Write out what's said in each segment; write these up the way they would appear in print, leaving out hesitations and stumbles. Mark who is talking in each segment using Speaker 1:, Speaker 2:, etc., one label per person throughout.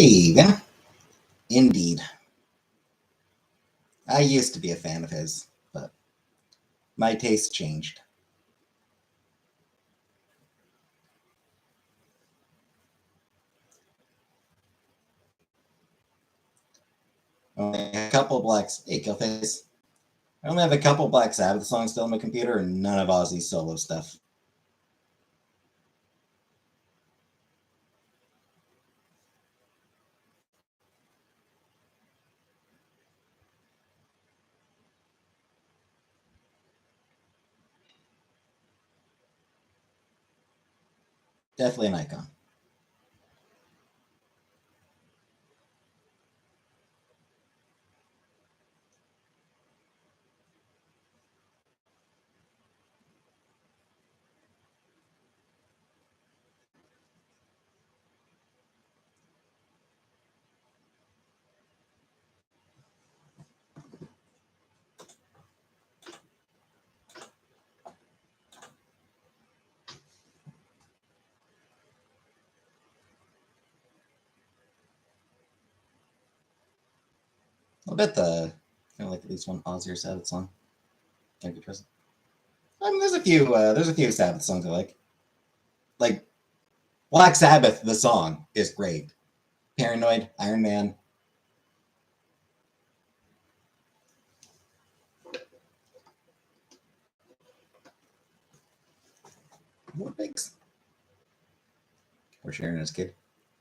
Speaker 1: Hey, Vin. Indeed. I used to be a fan of his, but my taste changed. Only a couple Blacks. Hey, Killface. I only have a couple Black Sabbath songs still on my computer and none of Ozzy's solo stuff. Definitely an icon. I'll bet like at least one Ozzy or Sabbath song. Can't be trusted. I mean, there's a few Sabbath songs I like. Like Black Sabbath, the song is great. Paranoid, Iron Man. What bigs? We're sharing his kid.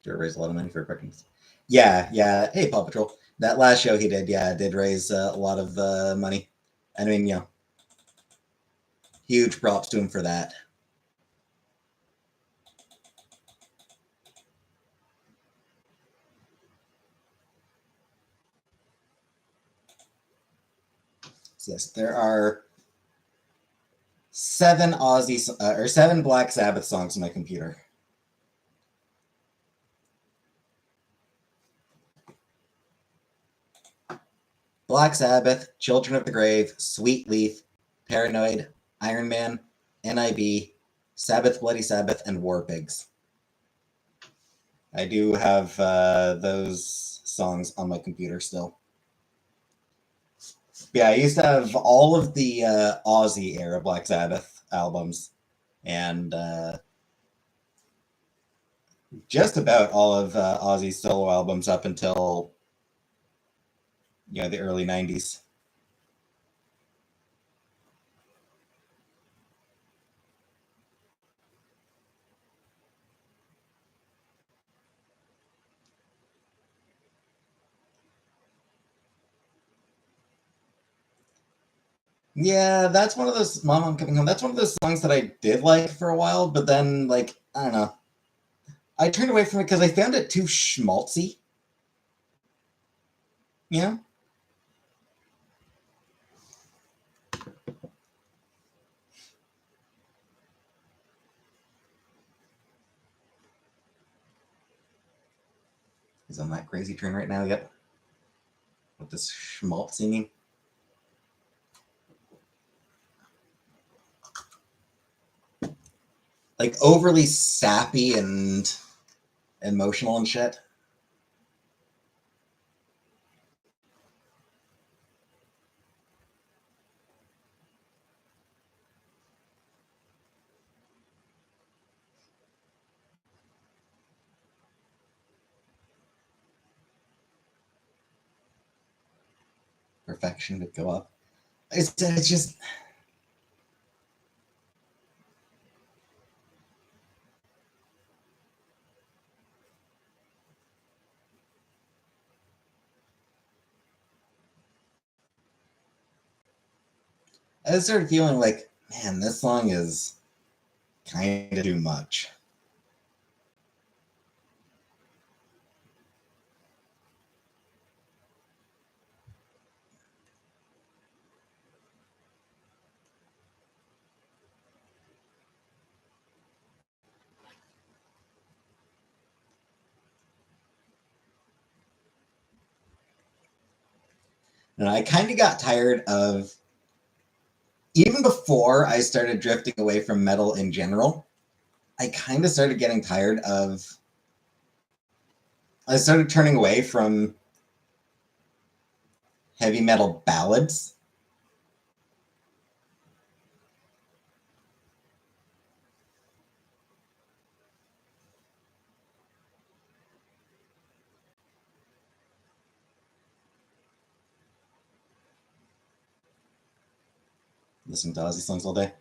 Speaker 1: Did raise a lot of money for Perkins. Yeah. Hey, Paw Patrol. That last show he did, did raise a lot of money. I mean, huge props to him for that. So yes, there are seven Black Sabbath songs on my computer. Black Sabbath, Children of the Grave, Sweet Leaf, Paranoid, Iron Man, NIB, Sabbath, Bloody Sabbath, and War Pigs. I do have those songs on my computer still. Yeah, I used to have all of the Ozzy era Black Sabbath albums, and just about all of Ozzy's solo albums up until the early '90s. Yeah, that's one of those Mom, I'm Coming Home. That's one of those songs that I did like for a while, but then I don't know. I turned away from it because I found it too schmaltzy. You know? He's on that crazy turn right now, yep. With this schmaltz singing. Like overly sappy and emotional and shit. Perfection would go up. It's just. I started feeling like, man, this song is kind of too much. And I kind of got tired of, even before I started drifting away from metal in general, I kind of started getting tired of I started turning away from heavy metal ballads. Listening to Ozzy songs all day.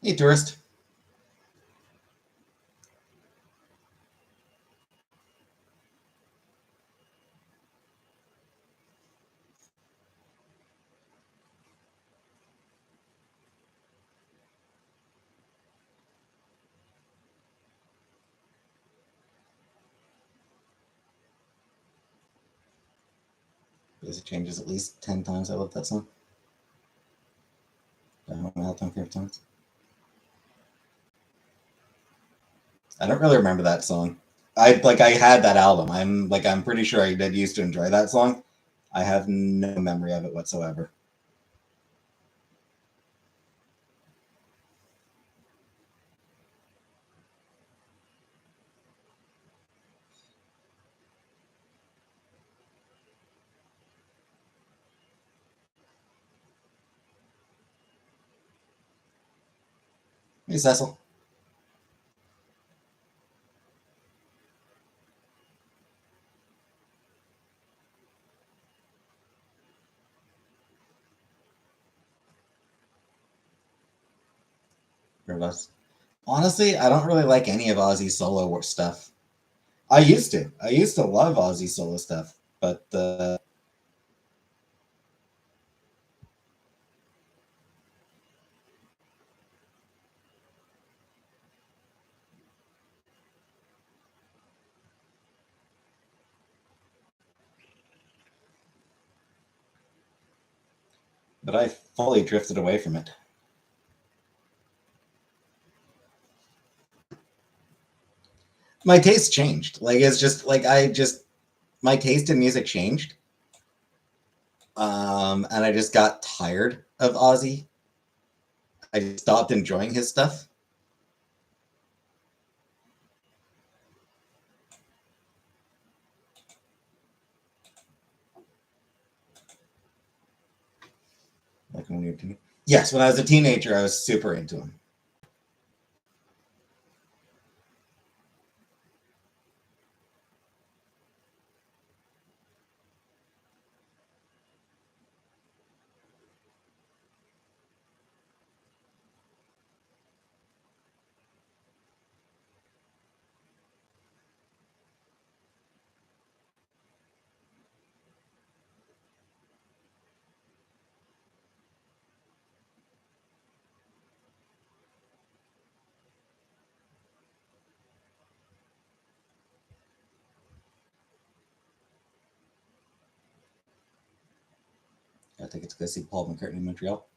Speaker 1: Hey, tourist. Basic changes at least 10 times. I love that song. I don't know my all-time favorite songs. I don't really remember that song. I had that album. I'm pretty sure I did used to enjoy that song. I have no memory of it whatsoever. Hey, Cecil. Honestly, I don't really like any of Ozzy's solo stuff. I used to. I used to love Ozzy solo stuff, but I fully drifted away from it. My taste changed. Like it's just like my taste in music changed. And I just got tired of Ozzy. I stopped enjoying his stuff. Like when you're yes, when I was a teenager, I was super into him. I think it's go see Paul McCartney in Montreal.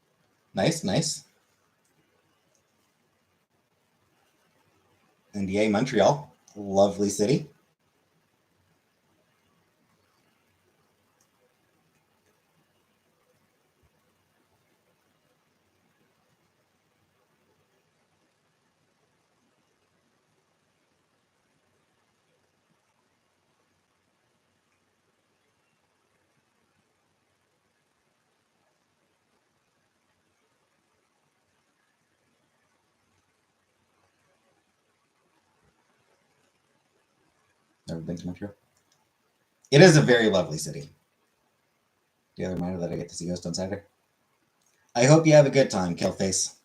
Speaker 1: Nice, nice. And yay, Montreal. Lovely city. Never been to Montreal. It is a very lovely city. The other reminder that I get to see Ghost on Saturday. I hope you have a good time, Killface.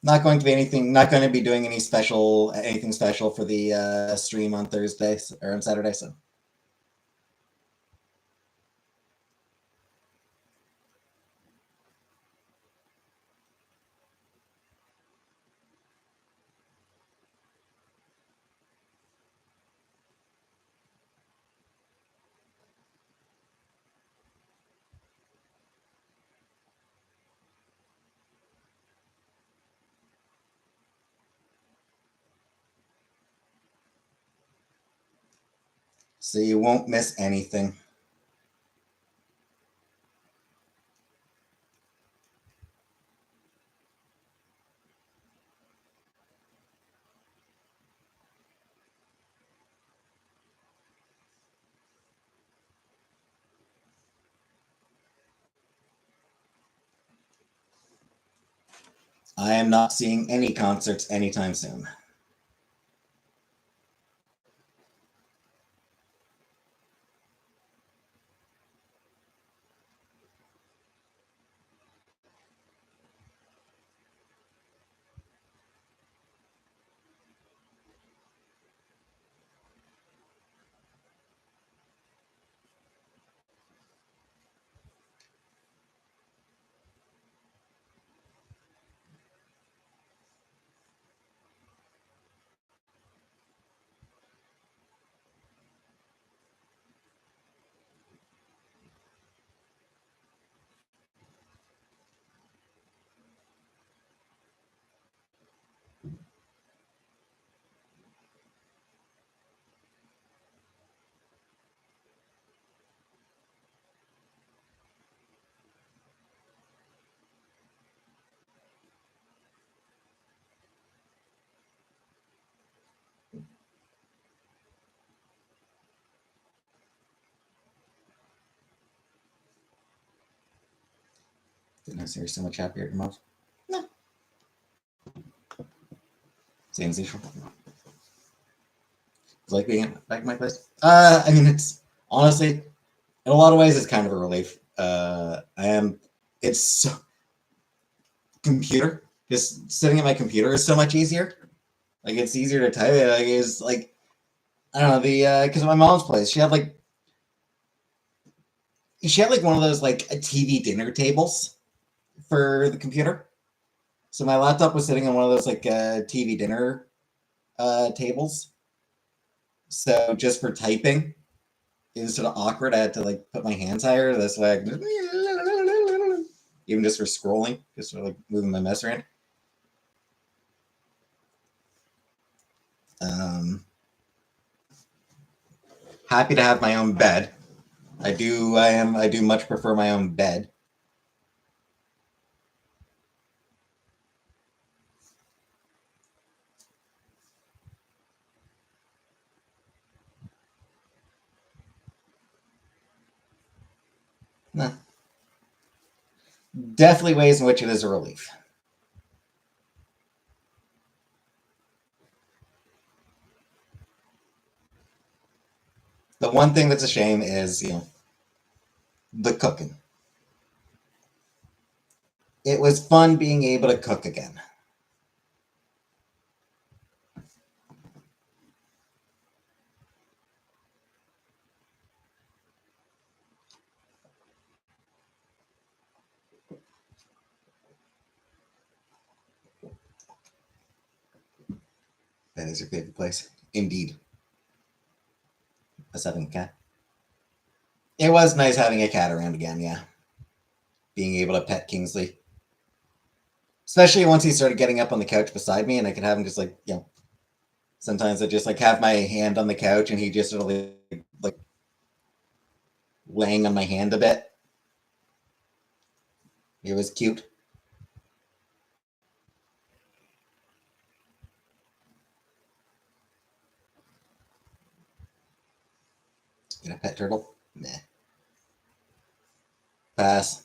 Speaker 1: Not going to be anything. Not going to be doing anything special for the stream on Thursday or on Saturday. So you won't miss anything. I am not seeing any concerts anytime soon. Goodness, you're so much happier at your mouth. No. Same as usual. It's like being back in my place. I mean, it's honestly, in a lot of ways, it's kind of a relief. It's so, computer, just sitting at my computer is so much easier. Like, it's easier to type. Like, it's like, I don't know, because my mom's place, she had like one of those like a TV dinner tables for the computer. So my laptop was sitting on one of those like TV dinner tables. So just for typing, it was sort of awkward. I had to like put my hands higher. That's why even just for scrolling, just sort of like moving my mouse around. Happy to have my own bed. I do much prefer my own bed. Nah. Definitely ways in which it is a relief. The one thing that's a shame is, the cooking. It was fun being able to cook again. That is your favorite place. Indeed. Us having a cat. It was nice having a cat around again, yeah. Being able to pet Kingsley. Especially once he started getting up on the couch beside me and I could have him just like, sometimes I just like have my hand on the couch and he just sort of like laying on my hand a bit. It was cute. Get a pet turtle? Nah. Pass.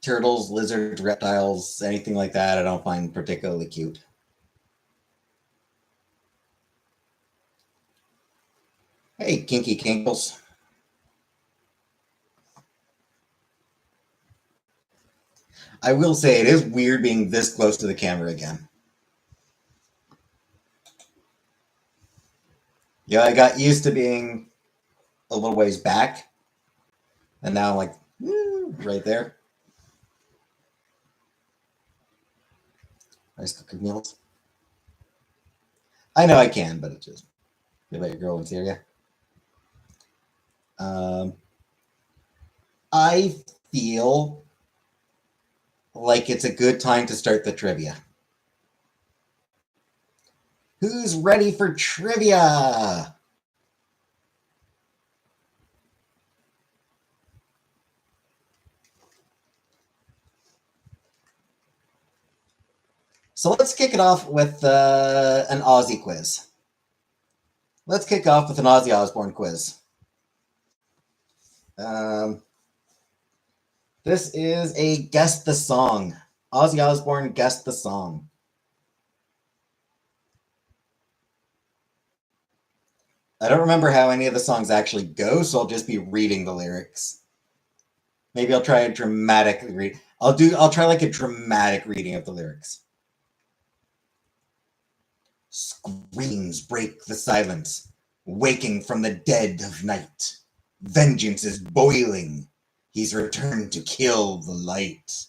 Speaker 1: Turtles, lizards, reptiles, anything like that, I don't find particularly cute. Hey, Kinky Kinkles. I will say it is weird being this close to the camera again. Yeah, I got used to being a little ways back, and now I'm like right there. Nice cooking meals. I know I can, but it just you let your girl in Syria. I feel like it's a good time to start the trivia. Who's ready for trivia? So let's kick it off with an Aussie quiz. Let's kick off with an Ozzy Osbourne quiz. This is a Guess the Song. Ozzy Osbourne, Guess the Song. I don't remember how any of the songs actually go, so I'll just be reading the lyrics. Maybe I'll try a dramatic read. I'll try like a dramatic reading of the lyrics. Screams break the silence, waking from the dead of night. Vengeance is boiling. He's returned to kill the light.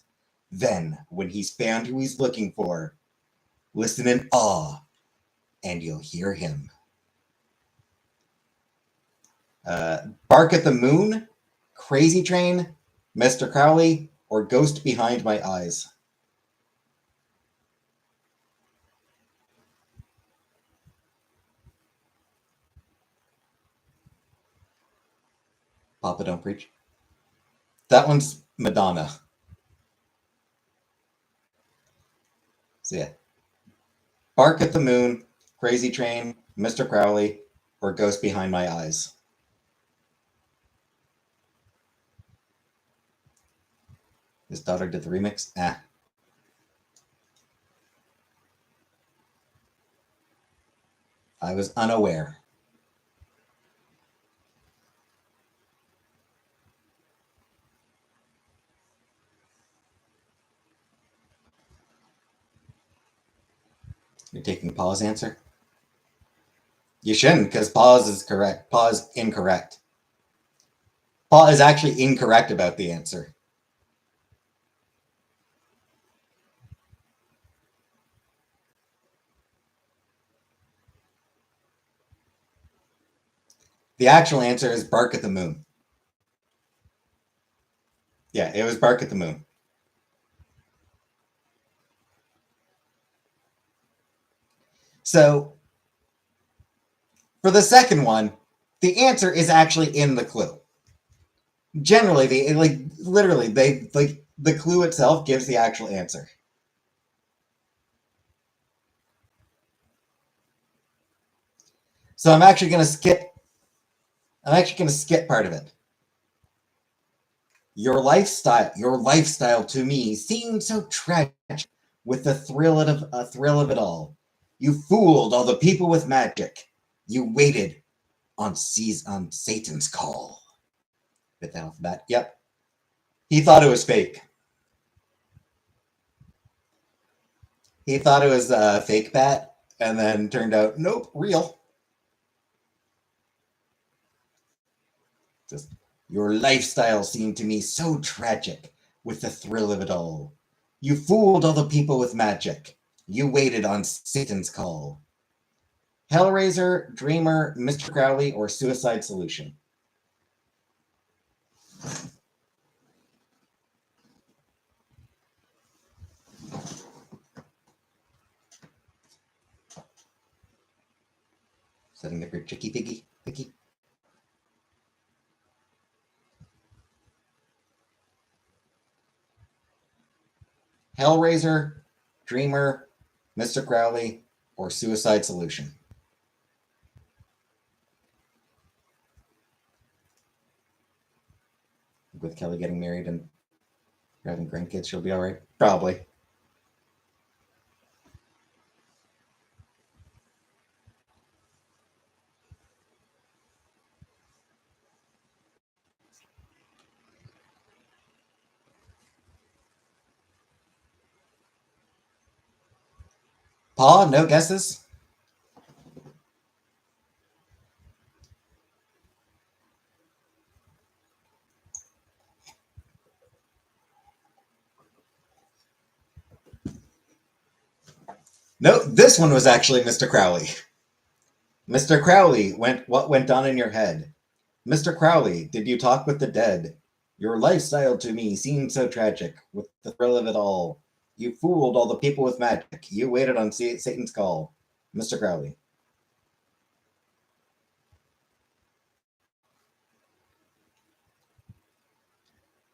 Speaker 1: Then, when he's found who he's looking for, listen in awe, and you'll hear him. Bark at the Moon, Crazy Train, Mr. Crowley, or Ghost Behind My Eyes. Papa Don't Preach. That one's Madonna. So yeah. Bark at the Moon, Crazy Train, Mr. Crowley, or Ghost Behind My Eyes. His daughter did the remix. I was unaware. You're taking Paul's answer? You shouldn't, because Paul's is correct. Paul's incorrect. Paul is actually incorrect about the answer. The actual answer is Bark at the Moon. Yeah, it was Bark at the Moon. So, for the second one, the answer is actually in the clue. Generally, the clue itself gives the actual answer. So I'm actually going to skip part of it. Your lifestyle to me seemed so tragic with the thrill of it all. You fooled all the people with magic. You waited on Satan's call. With the alphabet. Yep. He thought it was fake. He thought it was a fake bat, and then turned out, nope, real. Just, your lifestyle seemed to me so tragic with the thrill of it all. You fooled all the people with magic. You waited on Satan's call. Hellraiser, Dreamer, Mr. Crowley, or Suicide Solution? Setting up your chicky piggy. Hellraiser, Dreamer, Mr. Crowley, or Suicide Solution? With Kelly getting married and having grandkids, she'll be all right. Probably. Paul, no guesses? No, this one was actually Mr. Crowley. Mr. Crowley, what went on in your head? Mr. Crowley, did you talk with the dead? Your lifestyle to me seemed so tragic, with the thrill of it all. You fooled all the people with magic. You waited on Satan's call. Mr. Crowley.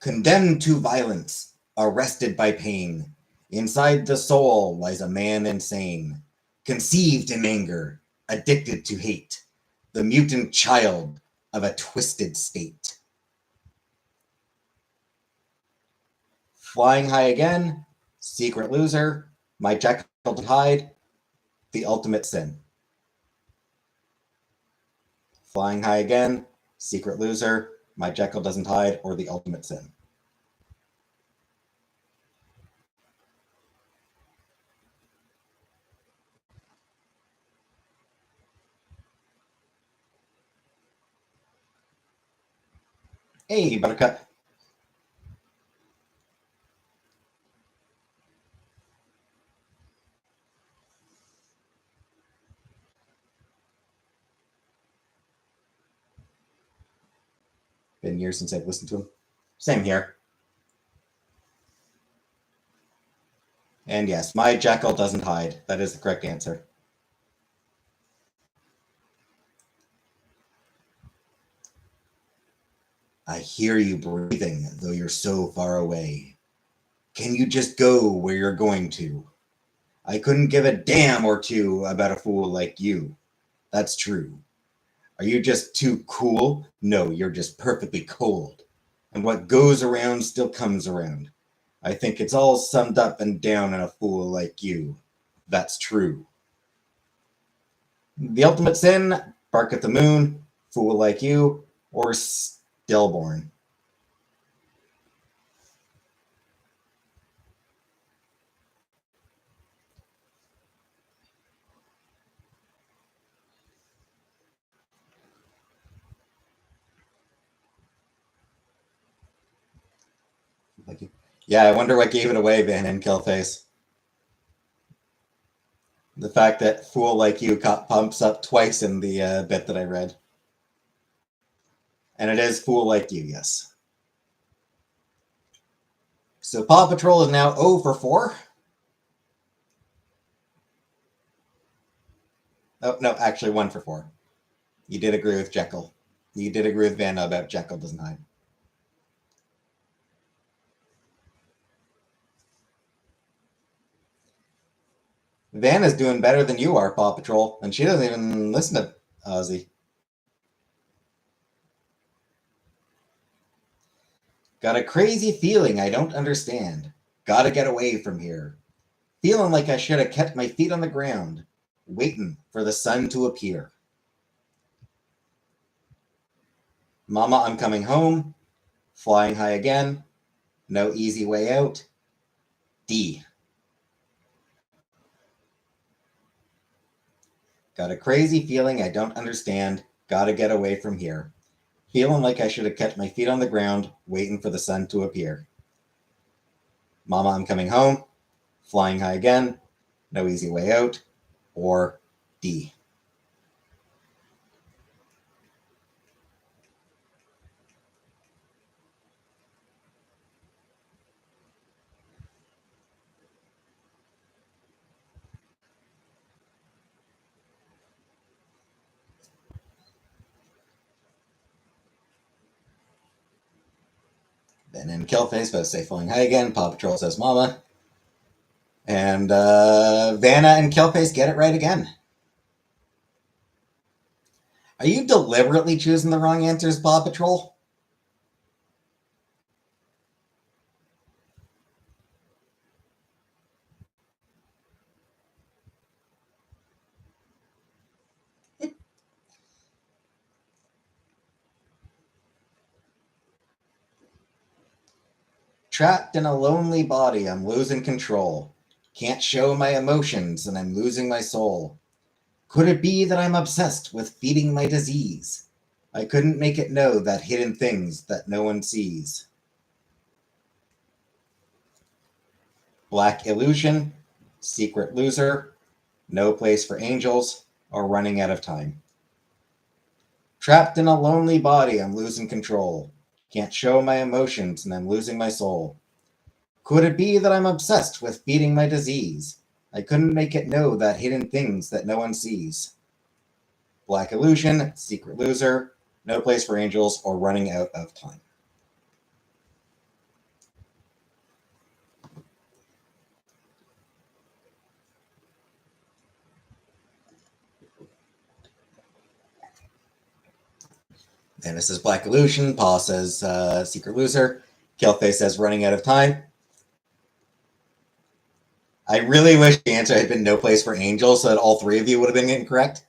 Speaker 1: Condemned to violence, arrested by pain. Inside the soul lies a man insane, conceived in anger, addicted to hate, the mutant child of a twisted state. Flying high again, secret loser, my Jekyll to hide, the ultimate sin. Flying high again, secret loser, my Jekyll doesn't hide, or the ultimate sin. Hey, Buttercup. Been years since I've listened to him. Same here. And yes, my Jekyll doesn't hide. That is the correct answer. I hear you breathing, though you're so far away. Can you just go where you're going to? I couldn't give a damn or two about a fool like you. That's true. Are you just too cool? No, you're just perfectly cold. And what goes around still comes around. I think it's all summed up and down in a fool like you. That's true. The ultimate sin, bark at the moon, fool like you, or stillborn. Yeah, I wonder what gave it away, Van and Killface. The fact that fool like you pumps up twice in the bit that I read. And it is fool like you, yes. So Paw Patrol is now 0 for 4. Oh, no, actually 1 for 4. You did agree with Jekyll. You did agree with Vanna about Jekyll doesn't hide. Vanna's doing better than you are, Paw Patrol, and she doesn't even listen to Ozzy. Got a crazy feeling I don't understand. Gotta get away from here. Feeling like I should have kept my feet on the ground, waiting for the sun to appear. Mama, I'm coming home. Flying high again. No easy way out. D. Got a crazy feeling I don't understand. Gotta get away from here. Feeling like I should have kept my feet on the ground, waiting for the sun to appear. Mama, I'm coming home. Flying high again. No easy way out. Or D. Then in Killface, both say flying high again. Paw Patrol says Mama. And Vanna and Killface get it right again. Are you deliberately choosing the wrong answers, Paw Patrol? Trapped in a lonely body, I'm losing control. Can't show my emotions, and I'm losing my soul. Could it be that I'm obsessed with feeding my disease? I couldn't make it know that hidden things that no one sees. Black illusion, secret loser, no place for angels, or running out of time. Trapped in a lonely body, I'm losing control. Can't show my emotions, and I'm losing my soul. Could it be that I'm obsessed with feeding my disease? I couldn't make it know that hidden things that no one sees. Black illusion, secret loser, no place for angels, or running out of time. Dennis says Black Illusion. Paul says Secret Loser. Killface says Running Out of Time. I really wish the answer had been No Place for Angels so that all three of you would have been incorrect.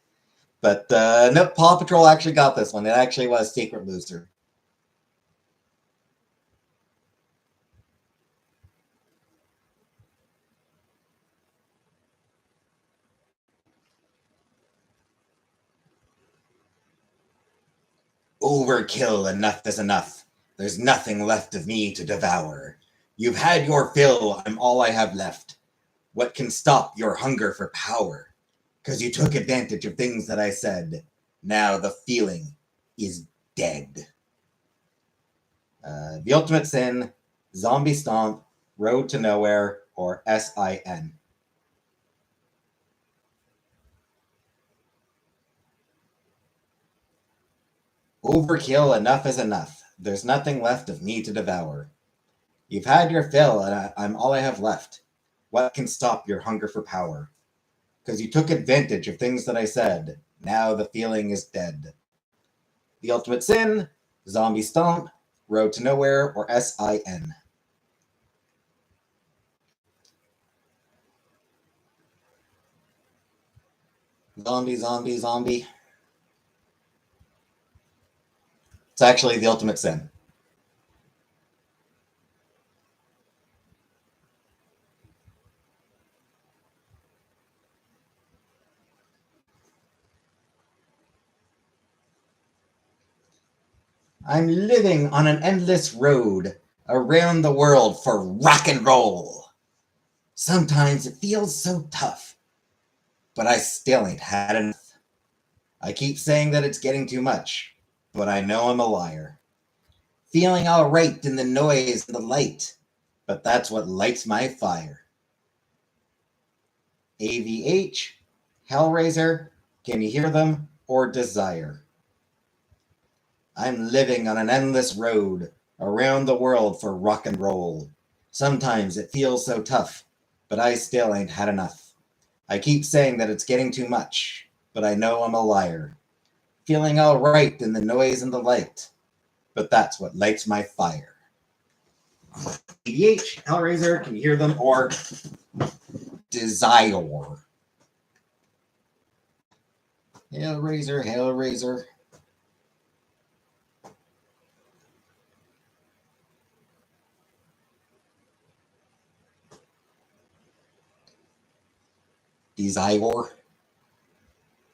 Speaker 1: But no, Paw Patrol actually got this one. It actually was Secret Loser. Overkill, enough is enough. There's nothing left of me to devour. You've had your fill, I'm all I have left. What can stop your hunger for power? 'Cause you took advantage of things that I said. Now the feeling is dead. The Ultimate Sin, Zombie Stomp, Road to Nowhere, or SIN. Overkill, enough is enough. There's nothing left of me to devour. You've had your fill, and I'm all I have left. What can stop your hunger for power? Because you took advantage of things that I said. Now the feeling is dead. The Ultimate Sin, Zombie Stomp, Road to Nowhere, or SIN. Zombie, zombie, zombie. It's actually The Ultimate Sin. I'm living on an endless road around the world for rock and roll. Sometimes it feels so tough, but I still ain't had enough. I keep saying that it's getting too much, but I know I'm a liar. Feeling all right in the noise and the light, but that's what lights my fire. AVH, Hellraiser, Can You Hear Them, or Desire? I'm living on an endless road around the world for rock and roll. Sometimes it feels so tough, but I still ain't had enough. I keep saying that it's getting too much, but I know I'm a liar. Feeling all right in the noise and the light, but that's what lights my fire. EDH, Hellraiser, Can You Hear Them, or Desire? Hellraiser, Hellraiser. Desire.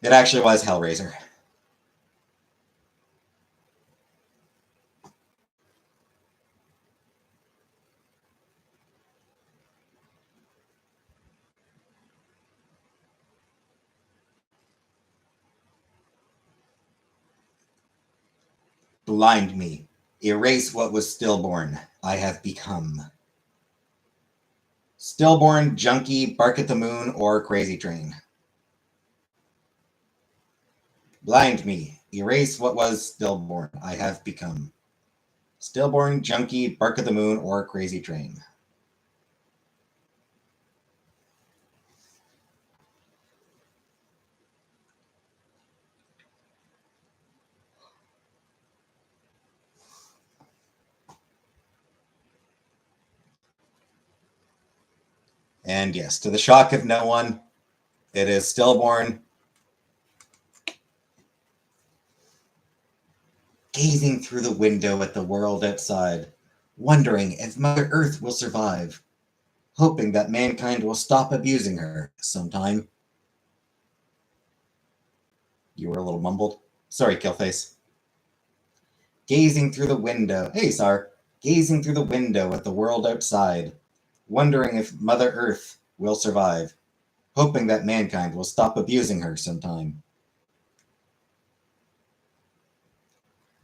Speaker 1: It actually was Hellraiser. Blind me. Erase what was stillborn. I have become. Stillborn, Junkie, Bark at the Moon, or Crazy Train. Blind me. Erase what was stillborn. I have become. Stillborn, Junkie, Bark at the Moon, or Crazy Train. And yes, to the shock of no one, it is Stillborn. Gazing through the window at the world outside, wondering if Mother Earth will survive, hoping that mankind will stop abusing her sometime. You were a little mumbled. Sorry, Killface. Gazing through the window. Hey, Sar. Gazing through the window at the world outside, wondering if Mother Earth will survive, hoping that mankind will stop abusing her sometime.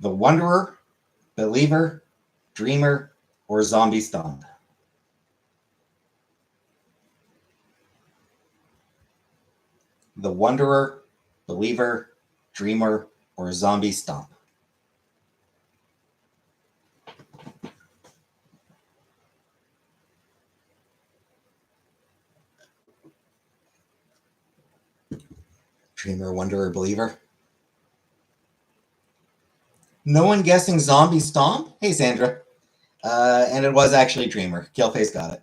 Speaker 1: The Wanderer, Believer, Dreamer, or Zombie Stomp? The Wanderer, Believer, Dreamer, or Zombie Stomp? Dreamer, Wanderer, Believer? No one guessing Zombie Stomp? Hey, Sandra. And it was actually Dreamer. Killface got it.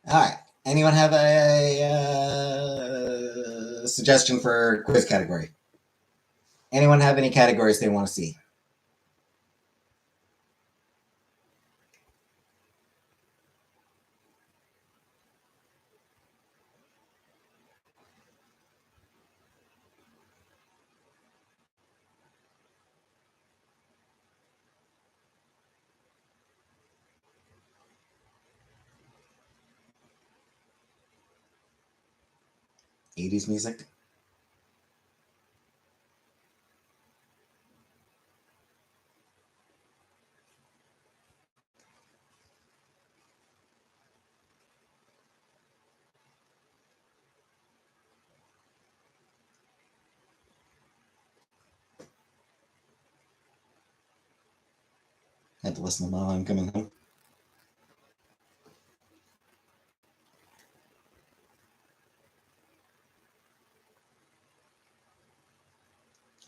Speaker 1: All right. Anyone have a suggestion for quiz category? Anyone have any categories they want to see? '80s music. Had to listen while I'm coming home.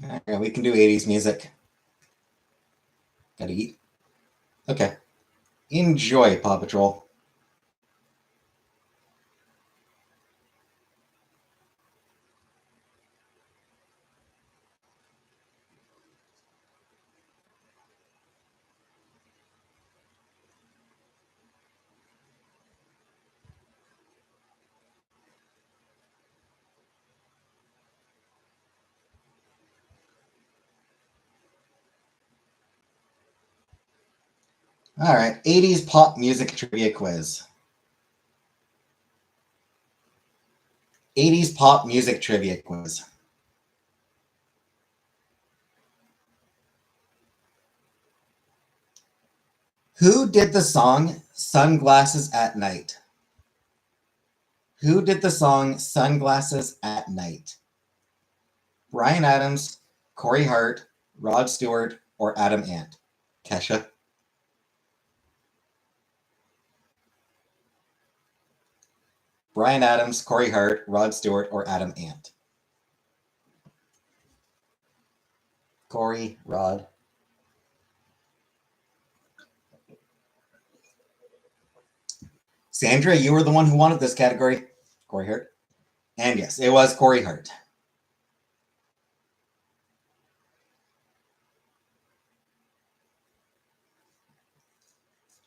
Speaker 1: All right, we can do '80s music. Gotta eat. Okay. Enjoy, Paw Patrol. All right, '80s pop music trivia quiz. '80s pop music trivia quiz. Who did the song Sunglasses at Night? Who did the song Sunglasses at Night? Bryan Adams, Corey Hart, Rod Stewart, or Adam Ant? Kesha? Bryan Adams, Corey Hart, Rod Stewart, or Adam Ant? Corey, Rod. Sandra, you were the one who wanted this category. Corey Hart. And yes, it was Corey Hart.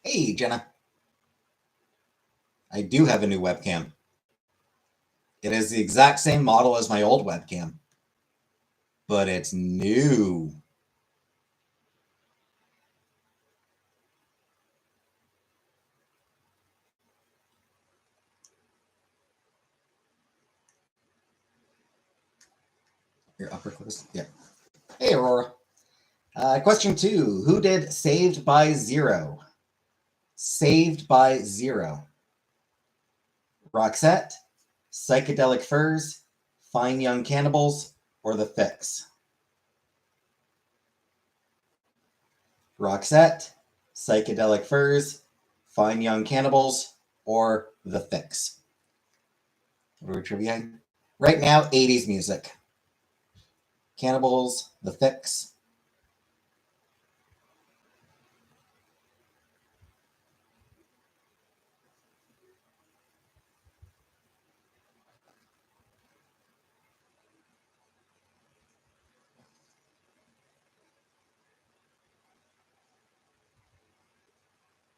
Speaker 1: Hey, Jenna. I do have a new webcam. It is the exact same model as my old webcam, but it's new. Your upper close. Yeah. Hey, Aurora. Question 2. Who did Saved by Zero? Saved by Zero. Roxette, Psychedelic Furs, Fine Young Cannibals, or The Fix? Roxette, Psychedelic Furs, Fine Young Cannibals, or The Fix? What are we trivia? Right now, '80s music. Cannibals, The Fix.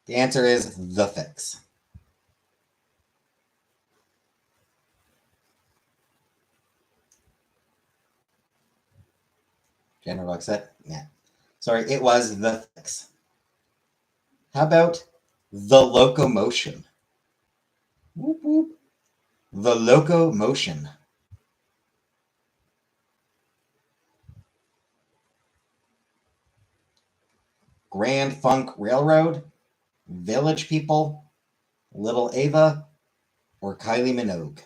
Speaker 1: The answer is The Fix. Jenna Roxette? Yeah. Sorry, it was The Fix. How about The Locomotion? Whoop, whoop. The Locomotion. Grand Funk Railroad, Village People, Little Ava, or Kylie Minogue?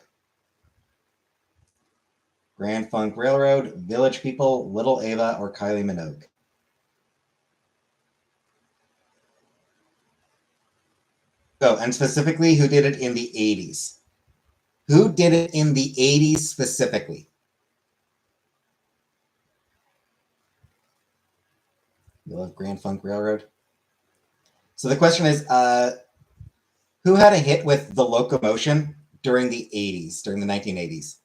Speaker 1: Grand Funk Railroad, Village People, Little Ava, or Kylie Minogue? Oh, and specifically, who did it in the '80s? Who did it in the '80s specifically? You love Grand Funk Railroad? So the question is, Who had a hit with The Locomotion during the 80s, during the 1980s?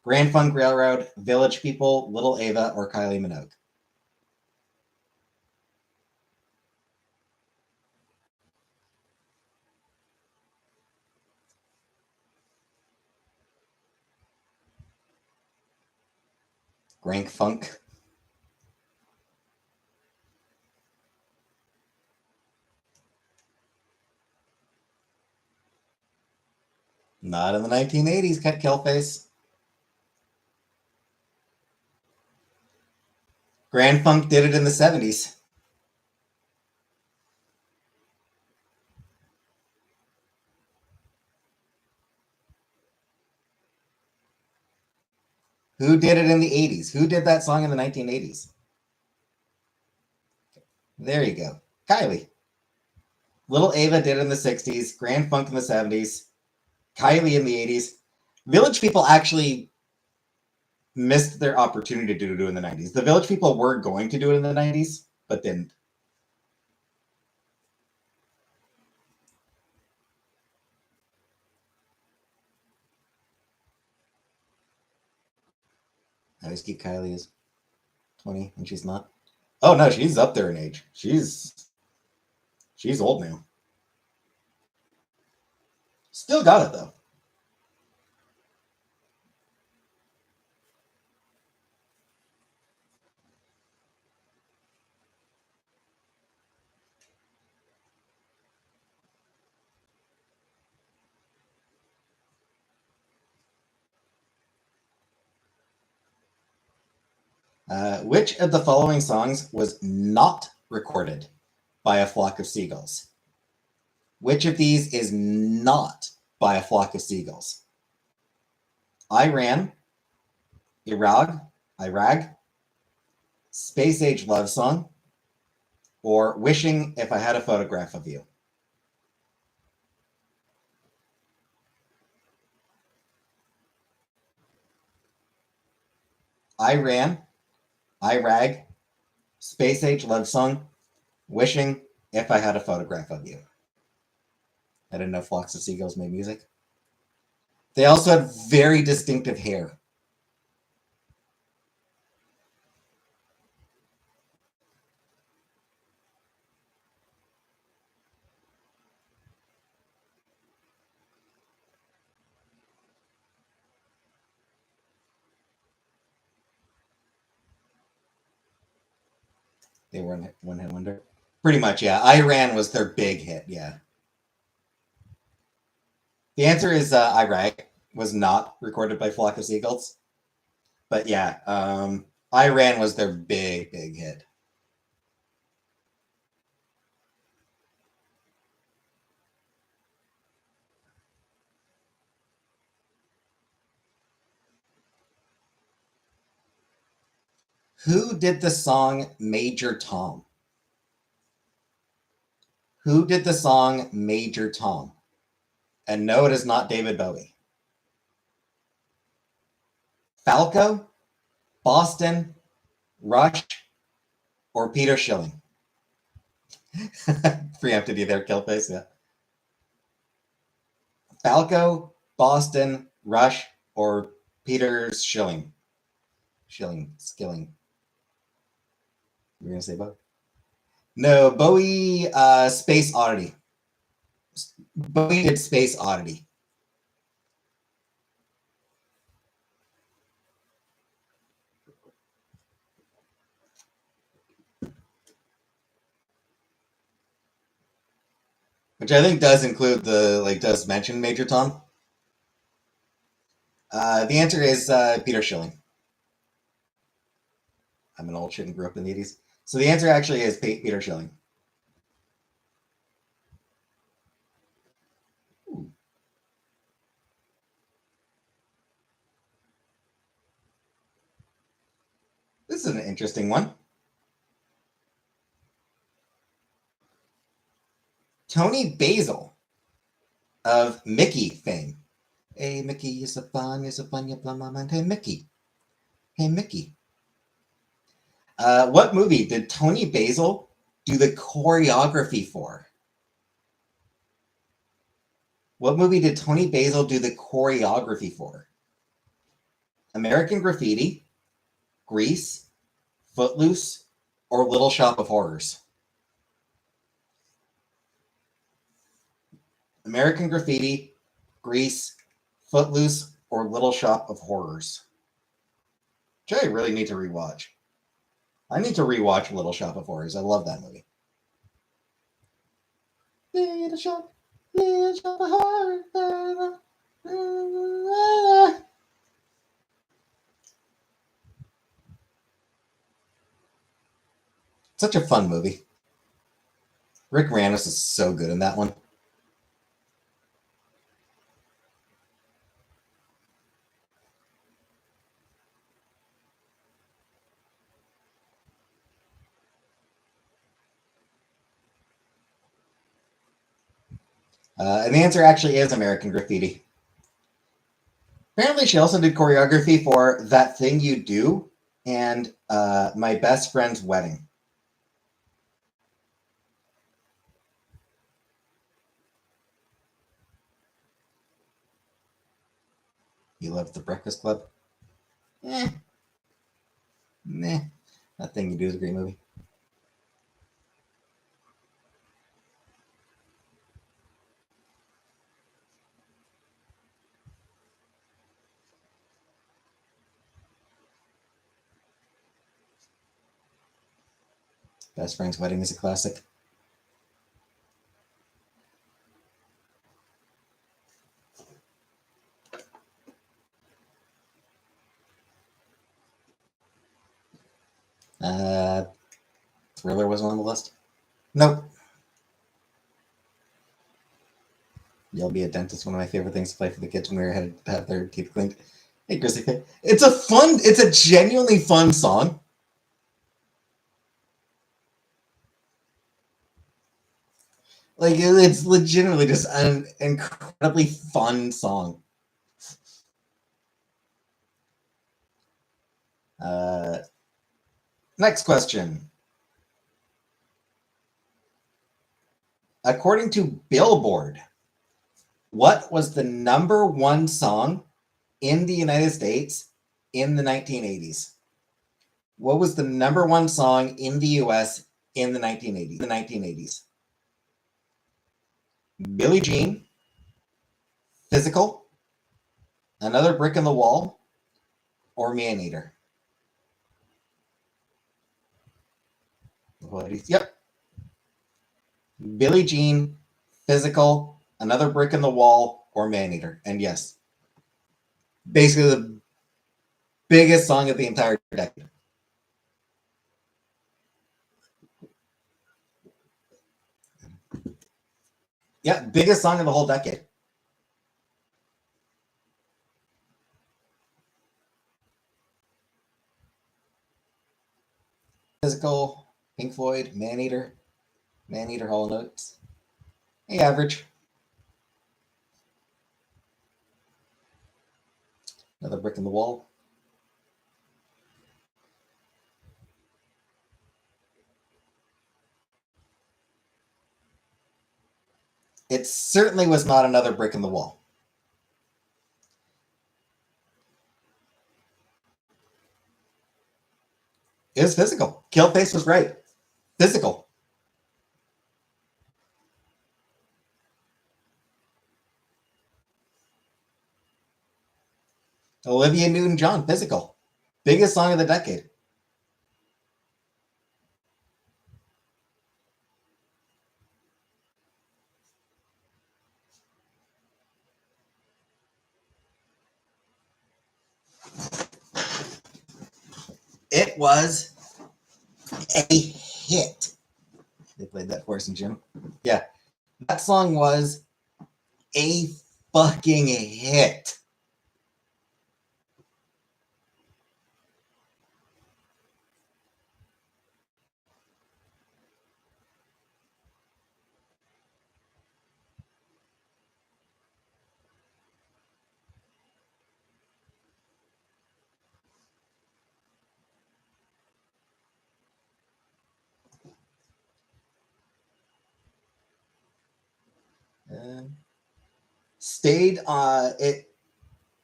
Speaker 1: Grand Funk Railroad, Village People, Little Ava, or Kylie Minogue? Grand Funk. Not in the 1980s, Cut Killface. Grand Funk did it in the 70s. Who did it in the 80s? Who did that song in the 1980s? There you go. Kylie. Little Ava did it in the 60s, Grand Funk in the 70s, Kylie in the 80s. Village People actually missed their opportunity to do it in the 90s. The Village People were going to do it in the 90s, but didn't. I always keep Kylie as 20 and she's not. Oh no, she's up there in age. She's old now. Still got it though. Which of the following songs was not recorded by a flock of seagulls? Which of these is not by a flock of seagulls? I Ran, Irag, Space Age Love Song, or Wishing If I Had a Photograph of You? I Ran, Irag, Space Age Love Song, Wishing If I Had a Photograph of You. I didn't know flocks of seagulls made music. They also had very distinctive hair. They were in one hit wonder. Pretty much, yeah. I Ran was their big hit, yeah. The answer is Iraq was not recorded by Flock of Seagulls. But yeah, I Ran was their big hit. Who did the song Major Tom? Who did the song Major Tom? And no, it is not David Bowie. Falco, Boston, Rush, or Peter Schilling? Preempted you there, Killface, yeah. Falco, Boston, Rush, or Peter Schilling? Skilling. You're going to say Bowie? No, Bowie, Space Oddity. Bowie did Space Oddity. Which I think does include does mention Major Tom. The answer is Peter Schilling. I'm an old shit and grew up in the 80s. So the answer actually is Peter Schilling. Ooh. This is an interesting one. Tony Basil of Mickey fame. Hey, Mickey, is a fun, you plum moment. Hey, Mickey. Hey, Mickey. What movie did Tony Basil do the choreography for? What movie did Tony Basil do the choreography for? American Graffiti, Grease, Footloose, or Little Shop of Horrors? American Graffiti, Grease, Footloose, or Little Shop of Horrors? Which I really need to rewatch. I need to rewatch Little Shop of Horrors. I love that movie. Little Shop of Horrors. Such a fun movie. Rick Moranis is so good in that one. And the answer actually is American Graffiti. Apparently, she also did choreography for That Thing You Do and My Best Friend's Wedding. You love The Breakfast Club? Meh. That Thing You Do is a great movie. Best Friend's Wedding is a classic. Thriller wasn't on the list? Nope. You'll Be a Dentist, one of my favorite things to play for the kids when we were headed to have their teeth cleaned. Hey, Grizzly. It's a genuinely fun song. Like, it's legitimately just an incredibly fun song. Next question. According to Billboard, what was the number one song in the United States in the 1980s? What was the number one song in the US in the 1980s? Billie Jean, Physical, Another Brick in the Wall, or Maneater? Yep. Billie Jean, Physical, Another Brick in the Wall, or Maneater. And yes, basically the biggest song of the entire decade. Yeah, biggest song of the whole decade. Physical, Pink Floyd, Maneater, Hall Notes. Hey, average. Another Brick in the Wall. It certainly was not Another Brick in the Wall. It was Physical. Killface was right. Physical. Olivia Newton-John, Physical. Biggest song of the decade. It was a hit. They played that for us in gym. Yeah. That song was a fucking hit. It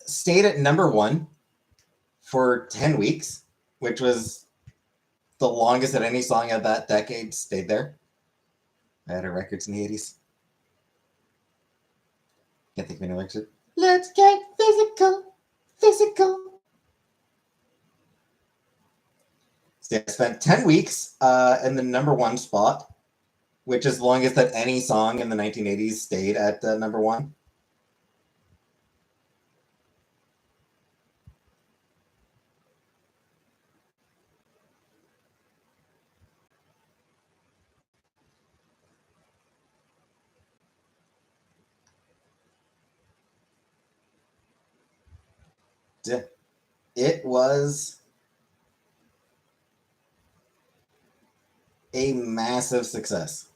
Speaker 1: stayed at number 1 for 10 weeks, which was the longest that any song of that decade stayed there. Better records in the 80s. Can't think of any lyrics. Let's get physical, physical. So yeah, I spent 10 weeks in the number 1 spot, which is the longest that any song in the 1980s stayed at number 1. It was a massive success.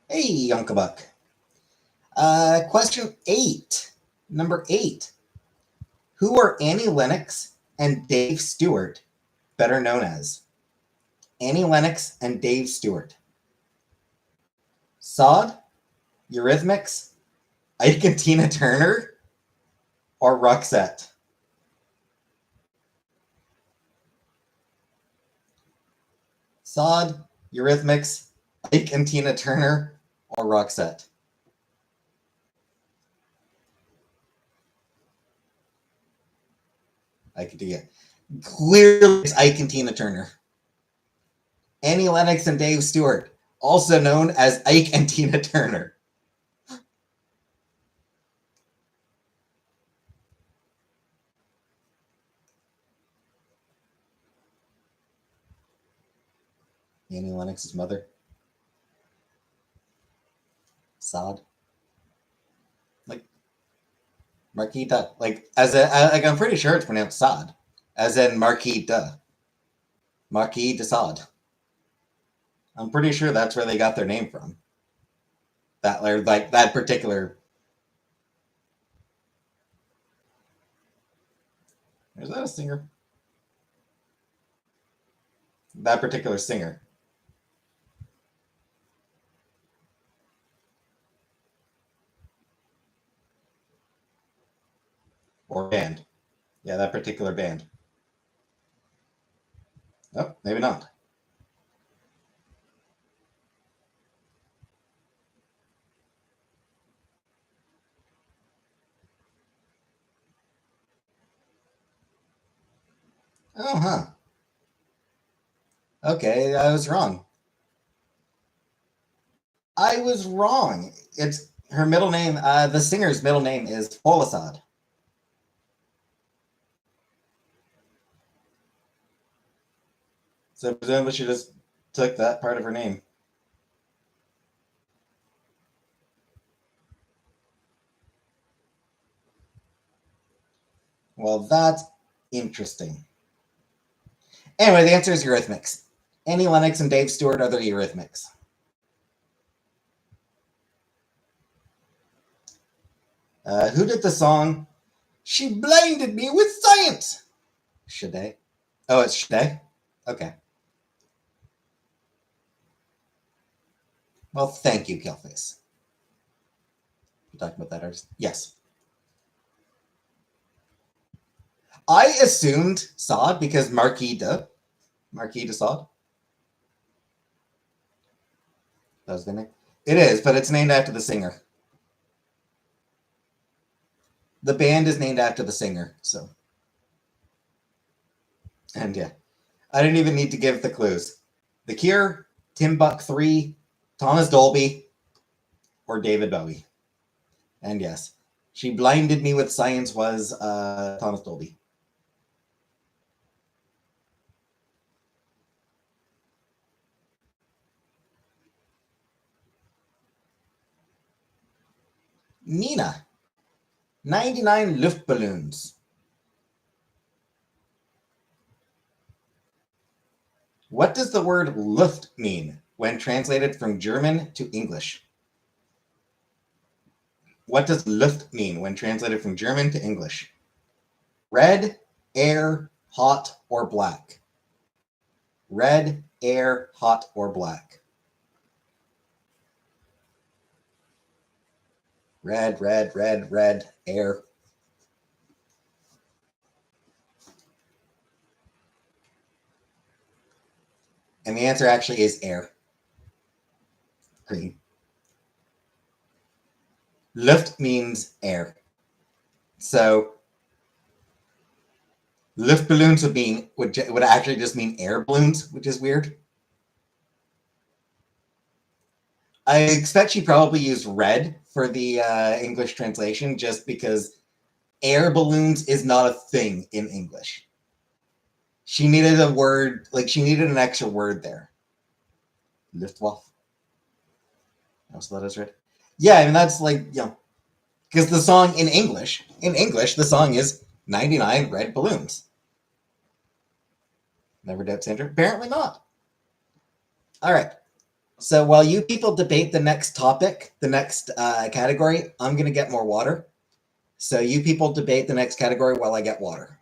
Speaker 1: Hey, Uncle Buck. Question 8. Number 8. Who are Annie Lennox and Dave Stewart better known as? Annie Lennox and Dave Stewart. Sod, Eurythmics, Ike and Tina Turner, or Roxette? Sod, Eurythmics, Ike and Tina Turner, or Roxette? I could do it. Clearly, it's Ike and Tina Turner. Annie Lennox and Dave Stewart, also known as Ike and Tina Turner. Annie Lennox's mother. Sod. Like Marquita. Like I'm pretty sure it's pronounced Sod, as in Marquita. Marquis de Sade. I'm pretty sure that's where they got their name from. That particular. Is that a singer? That particular singer. Or band. Yeah, that particular band. Oh, maybe not. Oh, huh. Okay, I was wrong. I was wrong. It's her middle name. The singer's middle name is Folasad. So presumably she just took that part of her name. Well, that's interesting. Anyway, the answer is Eurythmics. Annie Lennox and Dave Stewart are the Eurythmics. Who did the song She Blinded Me with Science? Sade? Oh, it's Sade? Okay. Well, thank you, Killface. You talking about that artist? Yes. I assumed Sod because Marquis de Sade. That was the name. It is, but it's named after the singer. The band is named after the singer, so. And yeah, I didn't even need to give the clues. The Cure, Timbuk 3, Thomas Dolby, or David Bowie. And yes, She Blinded Me with Science was Thomas Dolby. Nina, 99 Luftballons. What does the word Luft mean when translated from German to English? What does Luft mean when translated from German to English? Red, Air, hot, or black? Red, air, hot, or black? Red, red, red, red, air. And the answer actually is air. Green. Luft means air. So Luftballons would actually just mean air balloons, which is weird. I expect she probably used red for the English translation just because air balloons is not a thing in English. She needed a word, like she needed an extra word there. Luftwaffe. Also, that is right. Yeah, I mean that's like, because the song in English, the song is 99 red balloons. Never doubt Sandra. Apparently not. All right. So while you people debate the next topic, the next category, I'm going to get more water. So you people debate the next category while I get water.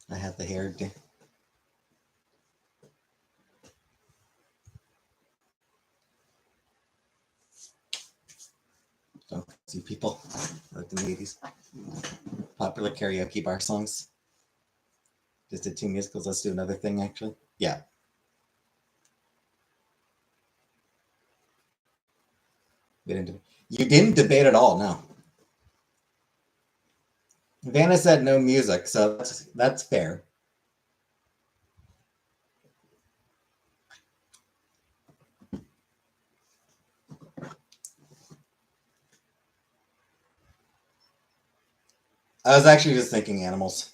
Speaker 1: I have the hair. Don't see people like the 80s. Popular karaoke bar songs. Just did 2 musicals. Let's do another thing, actually. Yeah. You didn't debate at all, no. Vanna said no music, so that's fair. I was actually just thinking animals.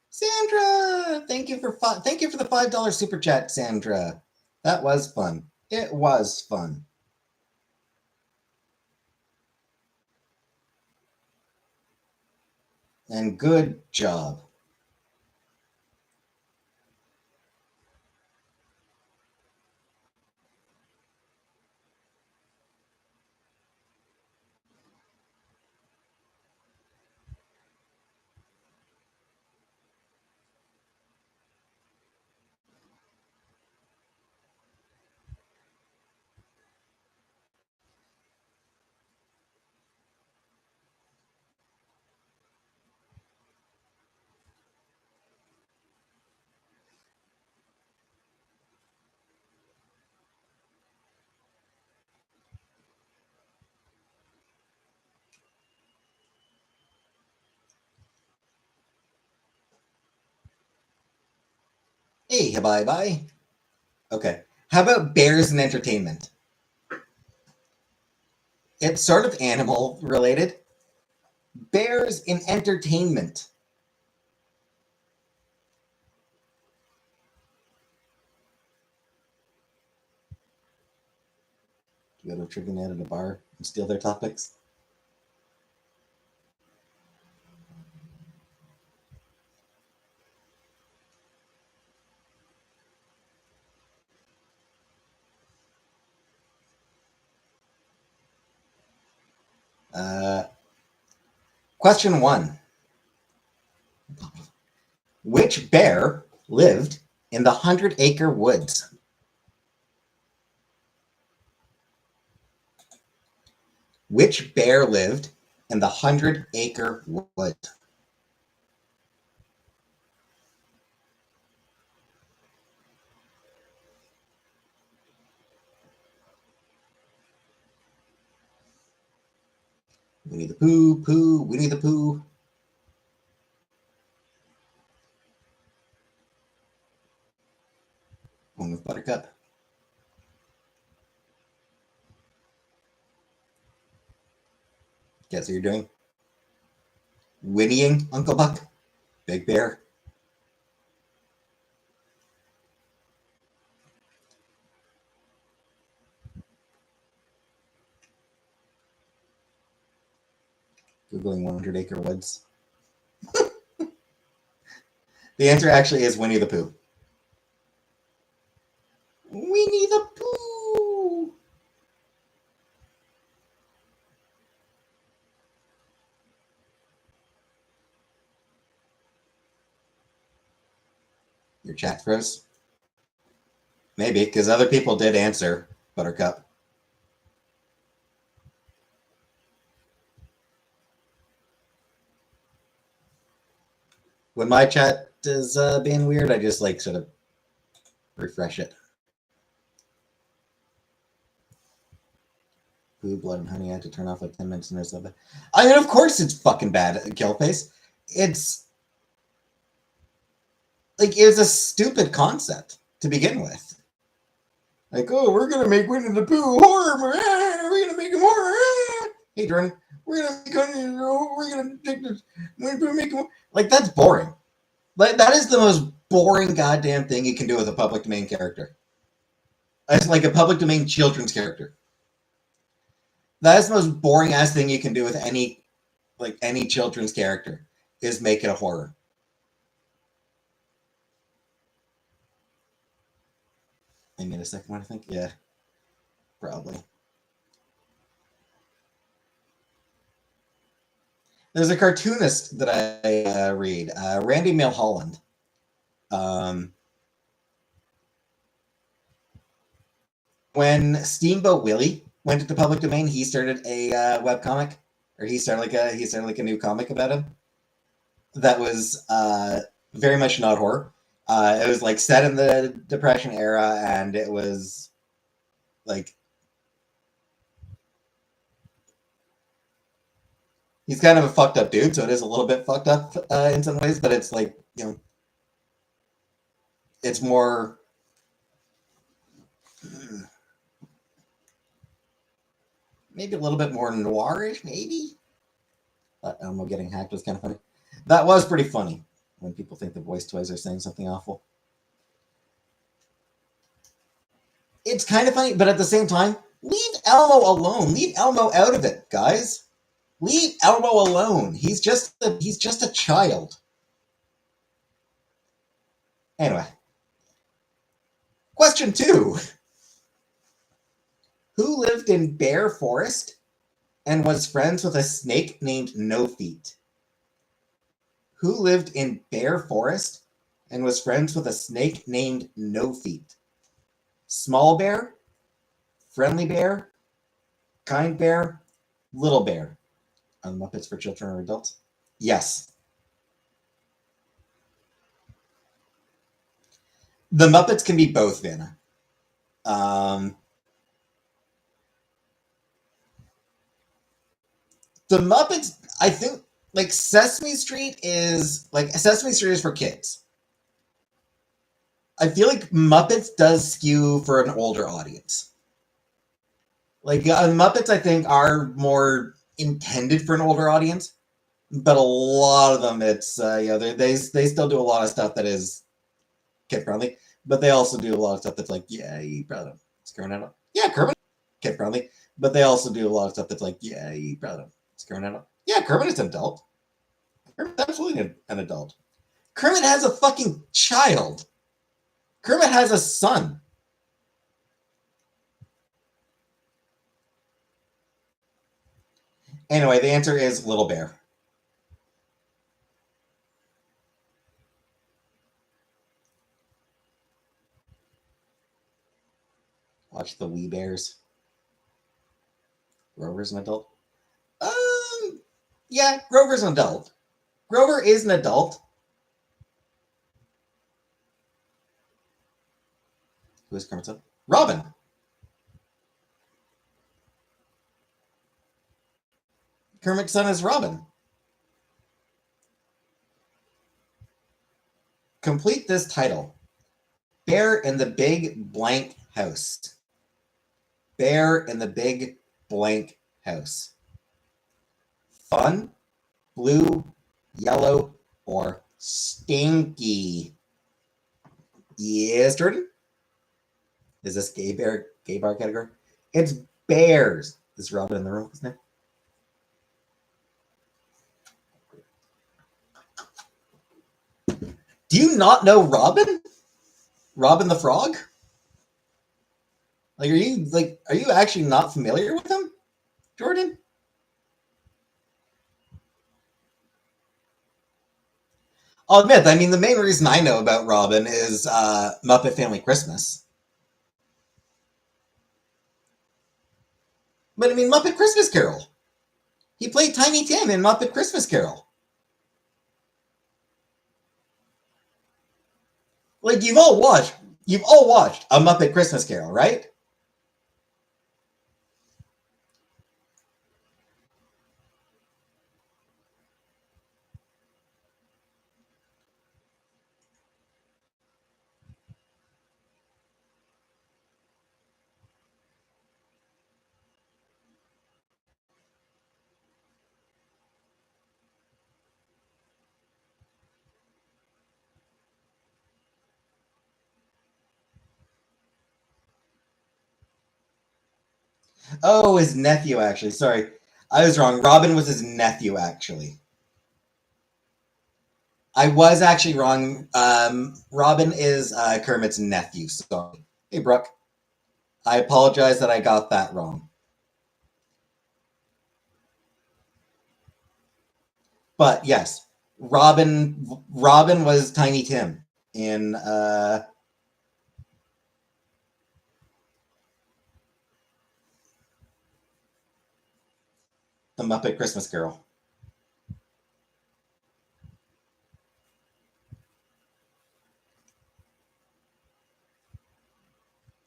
Speaker 1: Sandra, thank you for the $5 super chat, Sandra. That was fun. It was fun. And good job. Hey, bye-bye. Okay. How about bears and entertainment? It's sort of animal related. Bears in entertainment. You go to a trivia night at a bar and steal their topics. Question 1. Which bear lived in the 100-Acre Woods? Which bear lived in the 100-Acre Woods? Winnie the Pooh, Winnie the Pooh. One with Buttercup. Guess what you're doing? Whinnying, Uncle Buck? Big Bear? Googling 100-Acre Woods. The answer actually is Winnie the Pooh. Winnie the Pooh! Your chat froze? Maybe, because other people did answer Buttercup. When my chat is being weird, I just like sort of refresh it. Food, blood, and honey. I had to turn off like 10 minutes in or something. I mean, of course it's fucking bad, Killface. It's like it was a stupid concept to begin with. Like, oh, we're gonna make Winnie the Pooh horror. We're gonna make him horror. Hey, Jordan, we're gonna take this. Winnie the Pooh, make him like that's boring. Like that is the most boring goddamn thing you can do with a public domain character. It's like a public domain children's character. That is the most boring ass thing you can do with any children's character is make it a horror. I made a second one, I think. Yeah, probably. There's a cartoonist that I read, Randy Milholland. When Steamboat Willie went into public domain, he started a webcomic, or he started like a new comic about him that was very much not horror. It was like set in the Depression era, and it was like he's kind of a fucked up dude, so it is a little bit fucked up in some ways, but it's like, you know, it's more maybe a little bit more noirish, maybe. Elmo getting hacked was kind of funny. That was pretty funny when people think the voice toys are saying something awful. It's kind of funny, but at the same time, leave Elmo alone. Leave Elmo out of it, guys. Leave Elmo alone. He's just a child. Anyway. Question 2. Who lived in Bear Forest and was friends with a snake named No Feet? Who lived in Bear Forest and was friends with a snake named No Feet? Small bear, friendly bear, kind bear, little bear. Are the Muppets for children or adults? Yes. The Muppets can be both, Vanna. The Muppets, I think, like Sesame Street is for kids. I feel like Muppets does skew for an older audience. Like Muppets, I think, are more intended for an older audience, but a lot of them, it's they still do a lot of stuff that is kid friendly, but they also do a lot of stuff that's like, yeah, you probably don't. It's Kermit. Yeah, Kermit, kid friendly, but they also do a lot of stuff that's like, yeah, you probably don't. It's Kermit. Yeah, Kermit is an adult. Kermit's absolutely an adult. Kermit has a fucking child. Kermit has a son. Anyway, the answer is Little Bear. Watch the Wee Bears. Grover's an adult? Yeah, Grover's an adult. Grover is an adult. Who is Kermit's son? Robin. Kermit's son is Robin. Complete this title. Bear in the Big Blank House. Bear in the Big Blank House. Fun, blue, yellow, or stinky? Yes, Jordan? Is this gay bar category? It's bears. Is Robin in the room? Isn't it? Do you not know Robin? Robin the Frog? Are you actually not familiar with him, Jordan? I'll admit, I mean, the main reason I know about Robin is Muppet Family Christmas. But I mean, Muppet Christmas Carol. He played Tiny Tim in Muppet Christmas Carol. Like you've all watched A Muppet Christmas Carol, right? Oh, his nephew, actually. Sorry. I was wrong. Robin was his nephew, actually. I was actually wrong. Robin is Kermit's nephew. Sorry. Hey, Brooke. I apologize that I got that wrong. But yes, Robin was Tiny Tim in The Muppet Christmas Carol.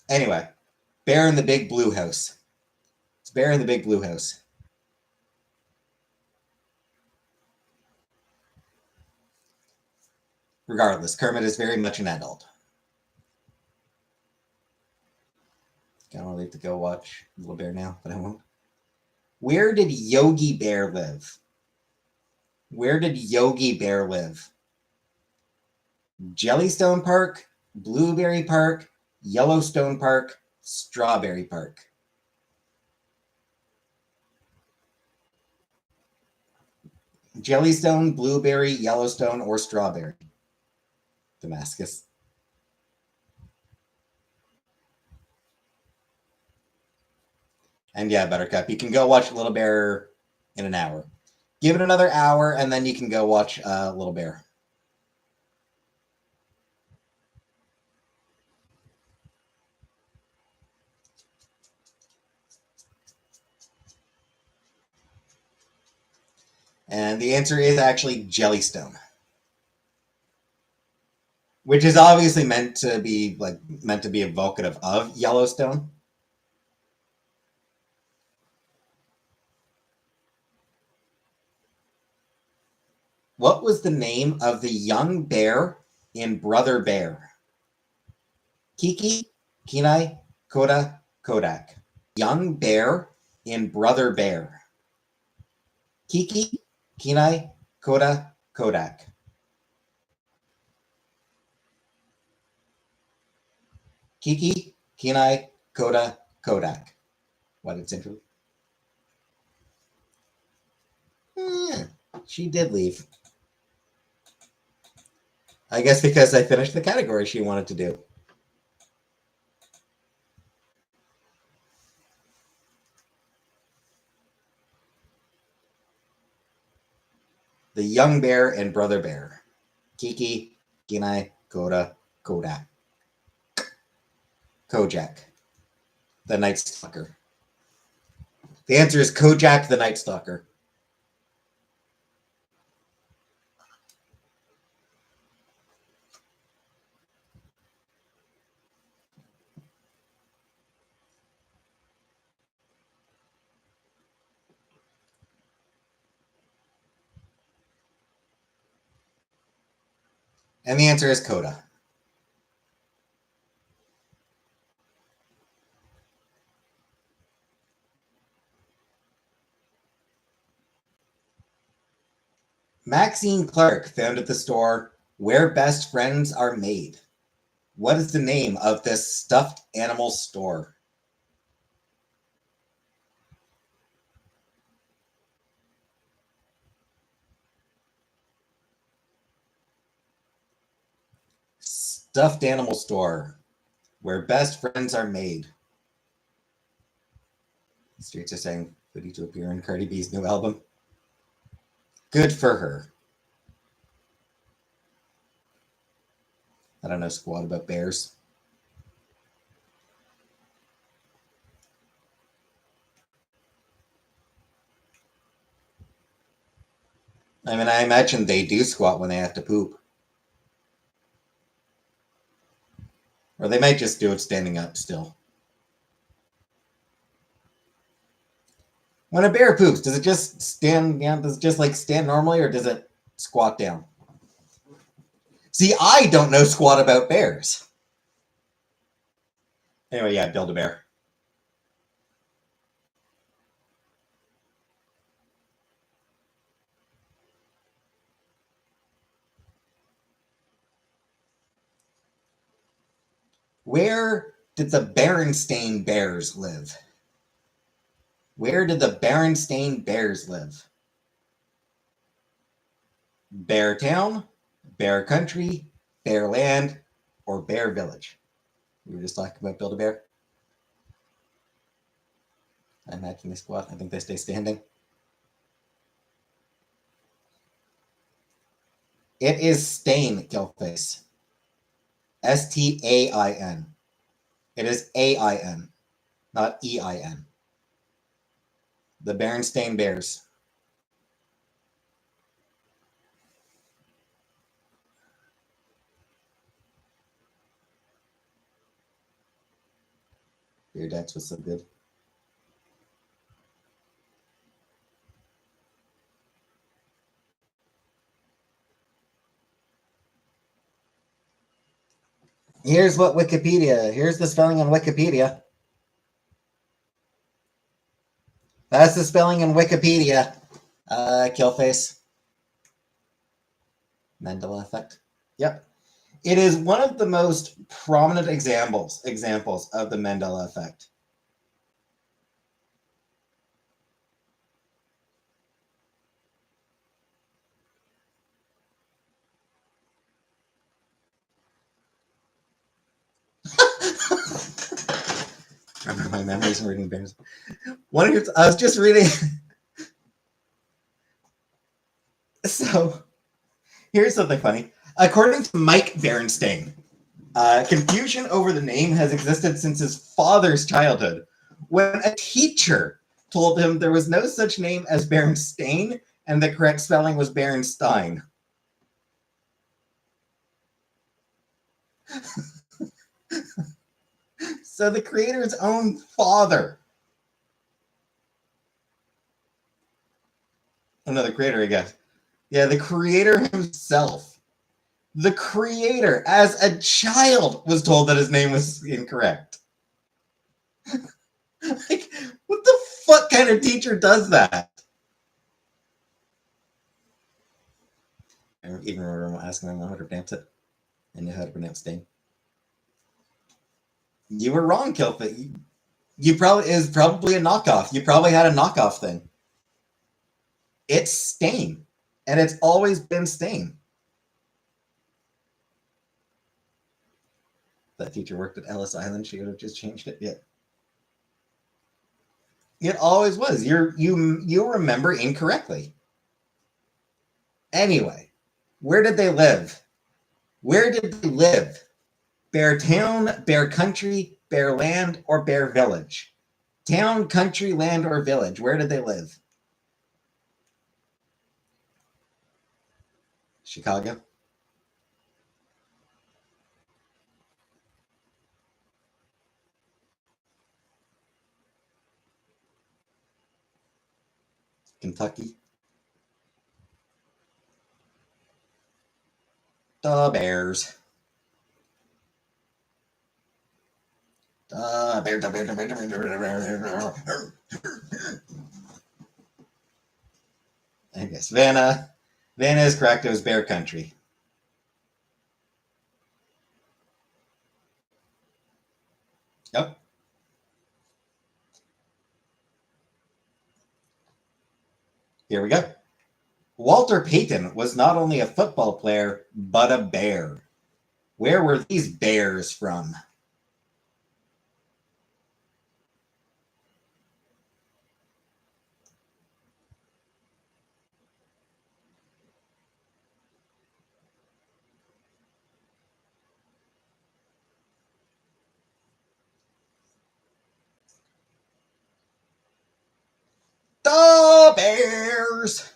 Speaker 1: Anyway, Bear in the Big Blue House. It's Bear in the Big Blue House. Regardless, Kermit is very much an adult. Kind of late to go watch Little Bear now, but I won't. Where did Yogi Bear live? Where did Yogi Bear live? Jellystone Park, Blueberry Park, Yellowstone Park, Strawberry Park. Jellystone, Blueberry, Yellowstone, or Strawberry? Damascus. And yeah, Buttercup, you can go watch Little Bear in an hour. Give it another hour, and then you can go watch Little Bear. And the answer is actually Jellystone, which is obviously meant to be evocative of Yellowstone. What was the name of the young bear in Brother Bear? Kiki, Kenai, Koda, Kodak. Young bear in Brother Bear. Kiki, Kenai, Koda, Kodak. Kiki, Kenai, Koda, Kodak. What did Central? She did leave. I guess because I finished the category she wanted to do. the young bear and brother bear. Kiki, Ginai, Koda, Kodak. Kojak, the Night Stalker. The answer is Kojak the Night Stalker. And the answer is Coda. Maxine Clark founded the store Where Best Friends Are Made. What is the name of this stuffed animal store? Stuffed animal store Where Best Friends Are Made. The streets are saying Foodie to appear in Cardi B's new album. Good for her. I don't know squat about bears. I mean, I imagine they do squat when they have to poop. Or they might just do it standing up still. When a bear poops, does it just stand down? Does it just like stand normally or does it squat down? See, I don't know squat about bears. Anyway, yeah, Build-A-Bear. Where did the Berenstain Bears live? Where did the Berenstain Bears live? Bear Town, Bear Country, Bear Land, or Bear Village? We were just talking about Build-A-Bear. I imagine they squat. I think they stay standing. It is Stain, Killface. Stain. It is AIN, not EIN. The Berenstain Bears. Your Dex was so good. Here's what Wikipedia, here's the spelling on Wikipedia. That's the spelling in Wikipedia. Killface. Mandela effect. Yep. It is one of the most prominent examples of the Mandela effect. Remember my memories of reading bears. I was just reading. So, here's something funny. According to Mike Berenstain, confusion over the name has existed since his father's childhood, when a teacher told him there was no such name as Berenstain and the correct spelling was Berenstein. So the creator's own father. Oh, no, the creator, I guess. Yeah, the creator himself. The creator, as a child, was told that his name was incorrect. Like, what the fuck kind of teacher does that? I even remember asking my mom how to pronounce it. I knew how to pronounce Stain. You were wrong, Kilfit. You probably is probably a knockoff. You probably had a knockoff thing. It's Stain, and it's always been Stain. That teacher worked at Ellis Island. She would have just changed it. Yeah. It always was. You remember incorrectly. Anyway, where did they live? Where did they live? Bear Town, Bear Country, Bear Land, or Bear Village? Town, country, land, or village? Where did they live? Chicago. Kentucky. The Bears. I guess Vanna. Vanna is correct. It was Bear Country. Yep. Here we go. Walter Payton was not only a football player, but a bear. Where were these bears from? The Bears.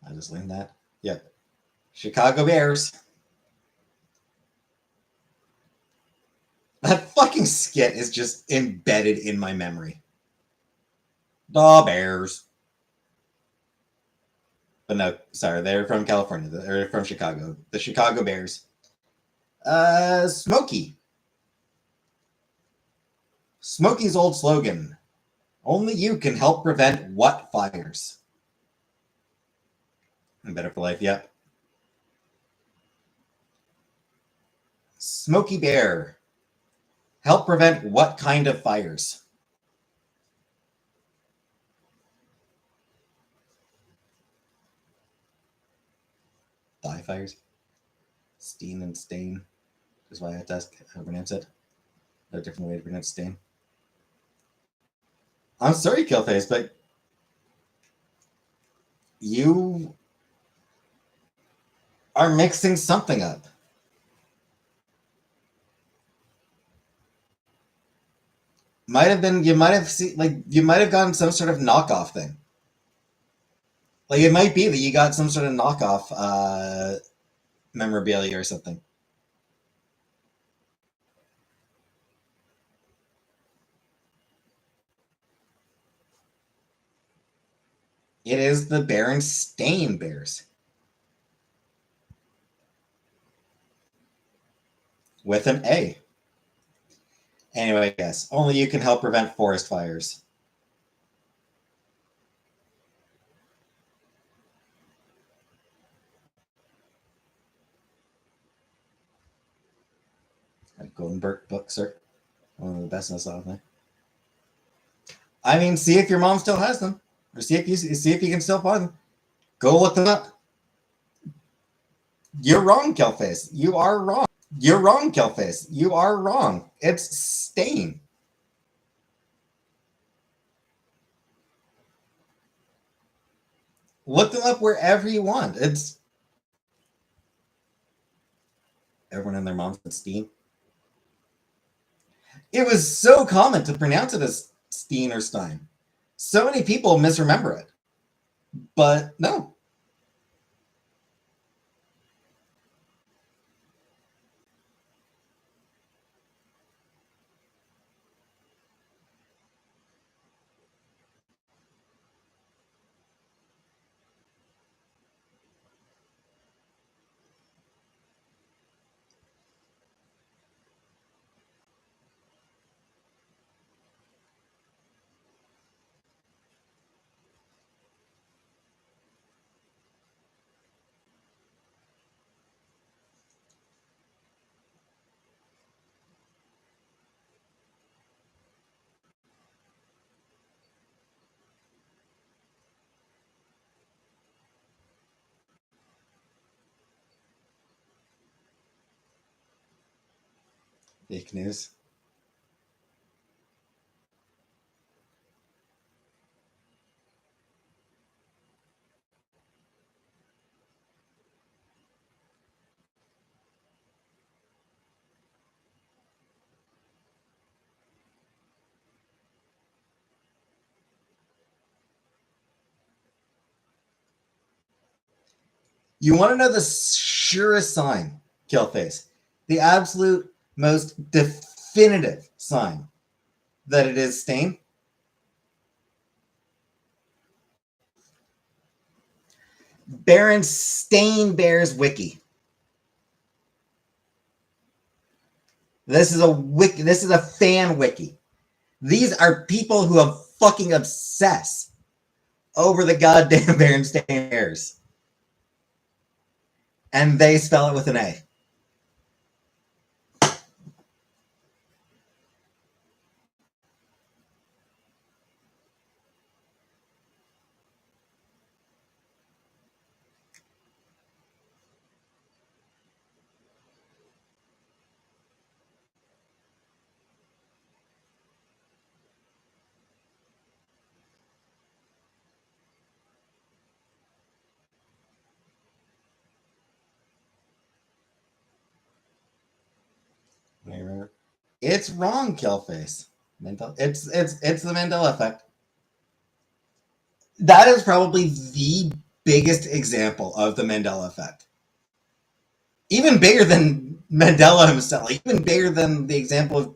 Speaker 1: I just learned that. Yep. Chicago Bears. That fucking skit is just embedded in my memory. The Bears. But no, sorry, they're from California. They're from Chicago. The Chicago Bears. Smokey. Smokey's old slogan. Only you can help prevent what fires? Better for Life, yep. Smokey Bear. Help prevent what kind of fires? Die fires. Steen and Stain is why I have to ask how to pronounce it. A different way to pronounce Stain. I'm sorry, Killface, but you are mixing something up. Might have been, you might have seen, like, you might have gotten some sort of knockoff thing. Like, it might be that you got some sort of knockoff memorabilia or something. It is the Berenstain Bears. With an A. Anyway, yes, only you can help prevent forest fires. Golden Burke book, sir. One of the best in the South, man. I mean, see if your mom still has them, or see if you can still find them. Go look them up. You're wrong, Kelface. You are wrong. You're wrong, Kelface. You are wrong. It's Stain. Look them up wherever you want. It's everyone and their mom said Steen. It was so common to pronounce it as Steen or Stein. So many people misremember it. But no. Fake news. You want to know the surest sign, Killface? The absolute most definitive sign that it is Stain? Berenstain Bears wiki. This is a wiki. This is a fan wiki. These are people who have fucking obsess over the goddamn Berenstain Bears, and they spell it with an A. It's wrong, Killface. It's the Mandela effect. That is probably the biggest example of the Mandela effect. Even bigger than Mandela himself. Even bigger than the example of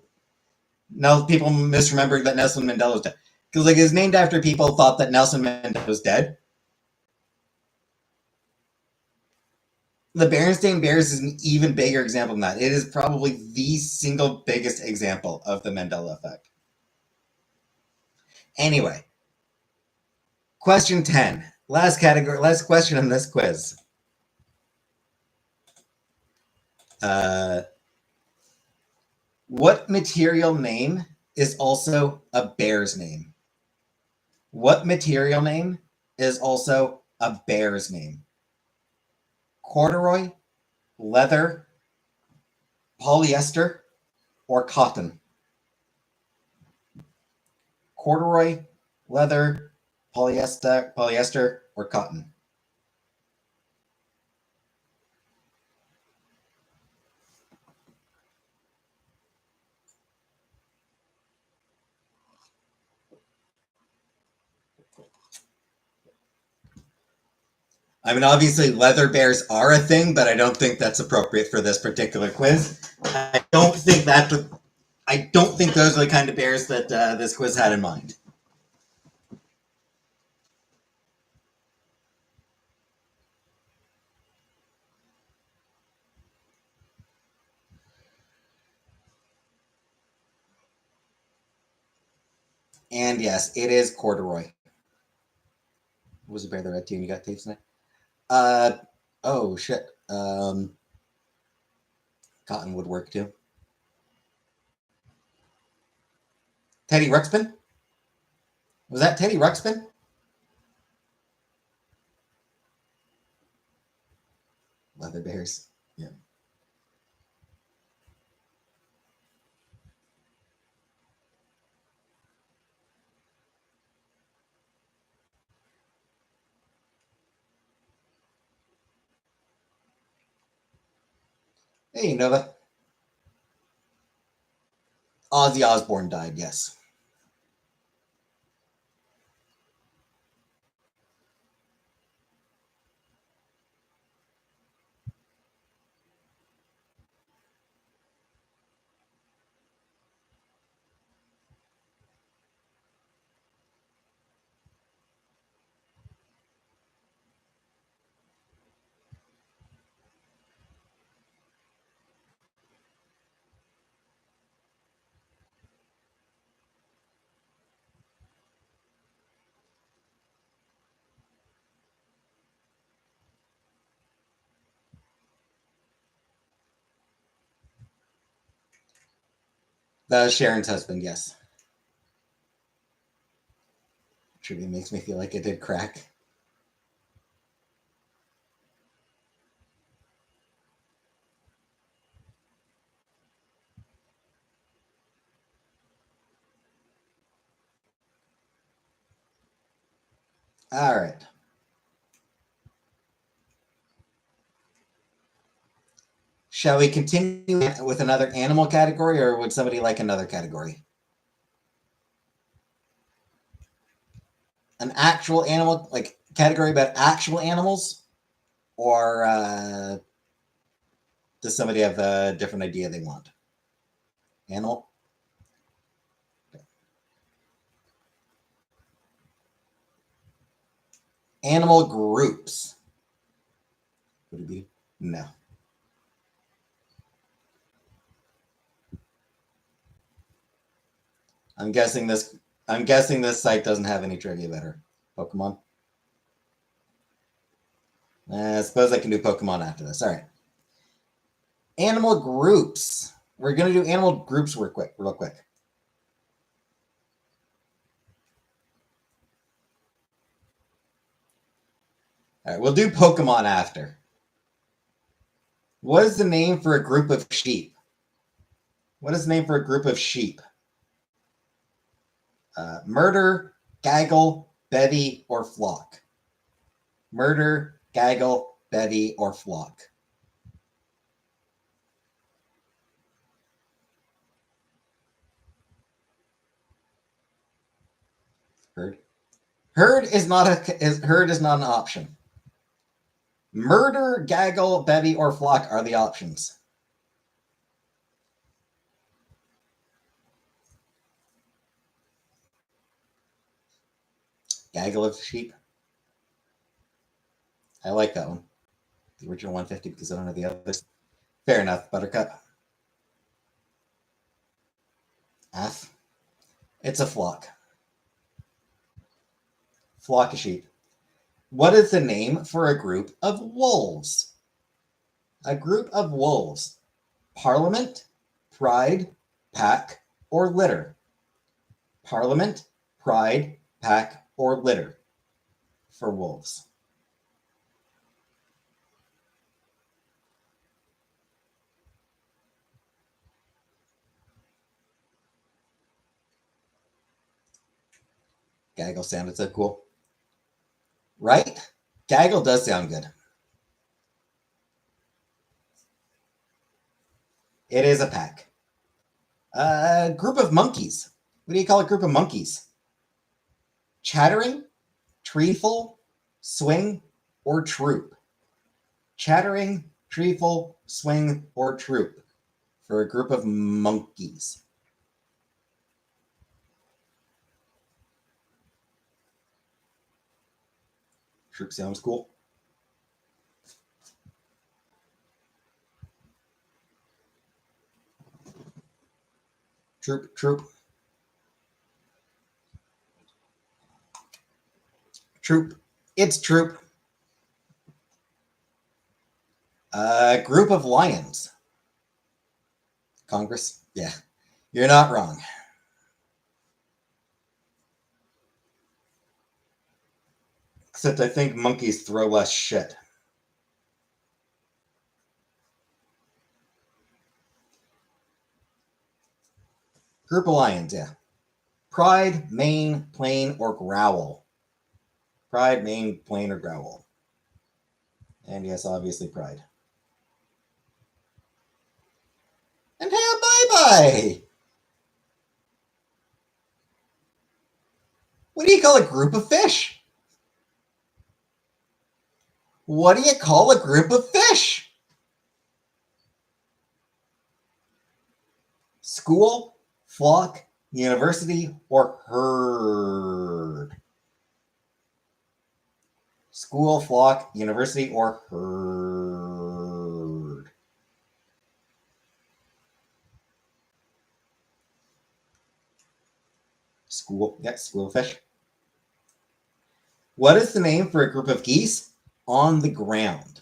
Speaker 1: now people misremembering that Nelson Mandela was dead. Because like it's named after people thought that Nelson Mandela was dead. The Berenstain Bears is an even bigger example than that. It is probably the single biggest example of the Mandela effect. Anyway, question 10. Last category, last question in this quiz. What material name is also a bear's name? What material name is also a bear's name? Corduroy, leather, polyester, or cotton? Corduroy, leather, polyester, or cotton? I mean, obviously, leather bears are a thing, but I don't think that's appropriate for this particular quiz. I don't think those are the kind of bears that this quiz had in mind. And yes, it is corduroy. What was the bear the red team? You got tapes in it? Oh shit. Cotton would work too. Teddy Ruxpin? Was that Teddy Ruxpin? Leather bears. Yeah. Hey, Nova. Ozzy Osbourne died, yes. That was Sharon's husband, yes. Trivia makes me feel like it did crack. All right. Shall we continue with another animal category, or would somebody like another category? An actual animal, like category about actual animals, or does somebody have a different idea they want? Animal. Animal groups. Would it be? No. I'm guessing this. I'm guessing this site doesn't have any trivia better. Pokemon. I suppose I can do Pokemon after this. All right. Animal groups. We're gonna do animal groups real quick. All right, we'll do Pokemon after. What is the name for a group of sheep? What is the name for a group of sheep? Murder, gaggle, bevy, or flock? Murder, gaggle, bevy, or flock? Herd. Herd is not an option. Murder, gaggle, bevy, or flock are the options. Gaggle of sheep. I like that one. The original 150 because I don't know the others. Fair enough, Buttercup. F. It's a flock. Flock of sheep. What is the name for a group of wolves? A group of wolves. Parliament, pride, pack, or litter? Parliament, pride, pack, or litter for wolves. Gaggle sounded so cool. Right? Gaggle does sound good. It is a pack. A group of monkeys. What do you call a group of monkeys? Chattering, treeful, swing, or troop? Chattering, treeful, swing, or troop for a group of monkeys. Troop sounds cool. Troop, troop. Troop. It's troop. A group of lions. Congress. Yeah, you're not wrong. Except I think monkeys throw less shit. Group of lions, yeah. Pride, mane, plain, or growl. Pride, mane, plain, or growl. And yes, obviously pride. And hey, bye-bye! What do you call a group of fish? What do you call a group of fish? School, flock, university, or herd? School, flock, university, or herd? School, yeah, school of fish. What is the name for a group of geese on the ground?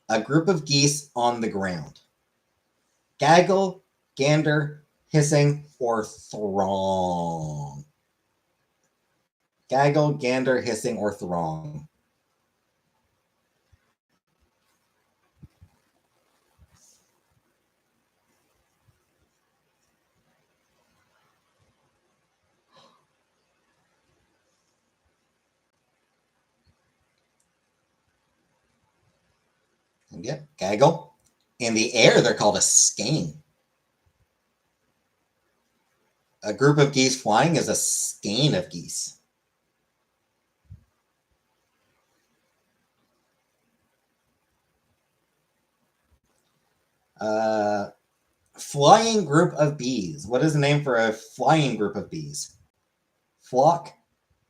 Speaker 1: A group of geese on the ground. Gaggle, gander, hissing, or throng? Gaggle, gander, hissing, or throng? And yeah, gaggle. In the air, they're called a skein. A group of geese flying is a skein of geese. Flying group of bees. What is the name for a flying group of bees? Flock,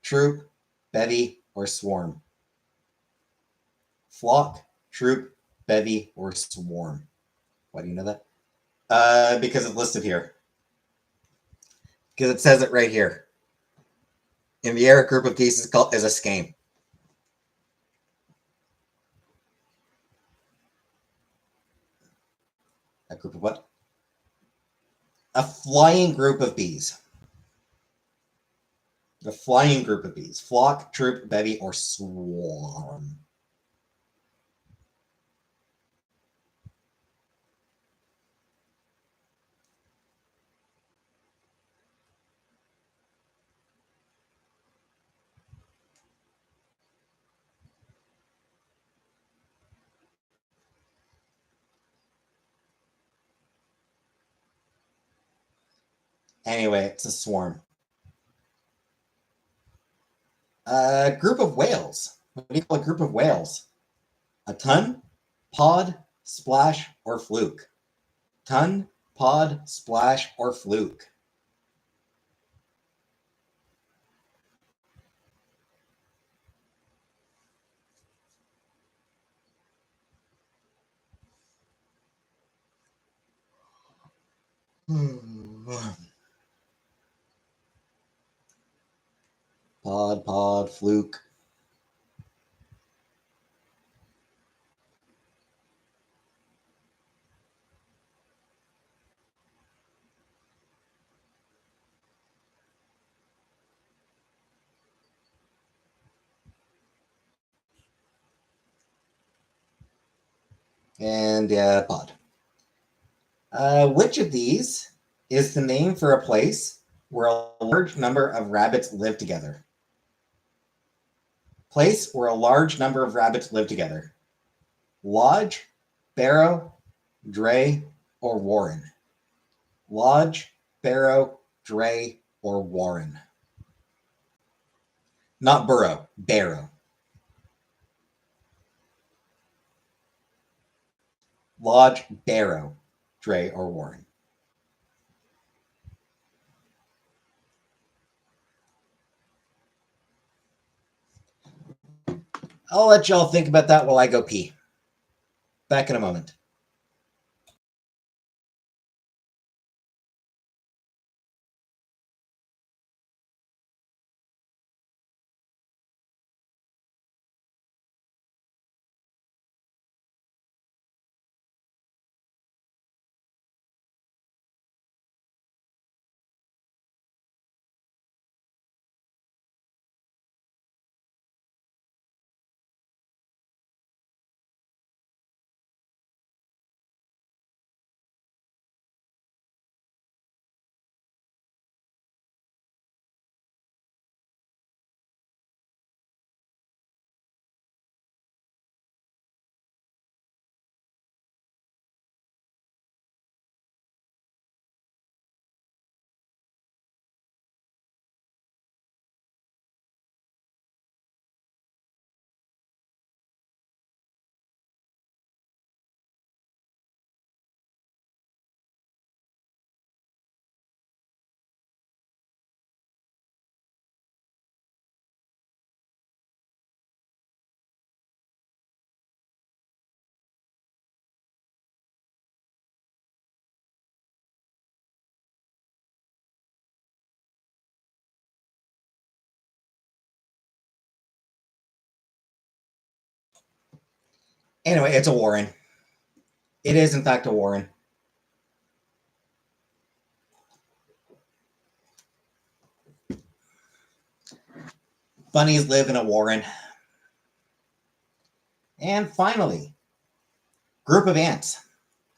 Speaker 1: troop, bevy, or swarm? Flock, troop, bevy, or swarm. Why do you know that? Because it's listed here. Because it says it right here. In the air, a group of geese is a skein. A group of what? A flying group of bees. A flying group of bees. Flock, troop, bevy, or swarm. Anyway, it's a swarm. A group of whales. What do you call a group of whales? A ton, pod, splash, or fluke? Ton, pod, splash, or fluke? Pod, fluke. And pod. Which of these is the name for a place where a large number of rabbits live together? Place where a large number of rabbits live together. Lodge, barrow, dray, or warren? Lodge, barrow, dray, or warren? Not burrow, barrow. Lodge, barrow, dray, or warren? I'll let y'all think about that while I go pee. Back in a moment. Anyway, it's a warren. It is, in fact, a warren. Bunnies live in a warren. And finally, group of ants.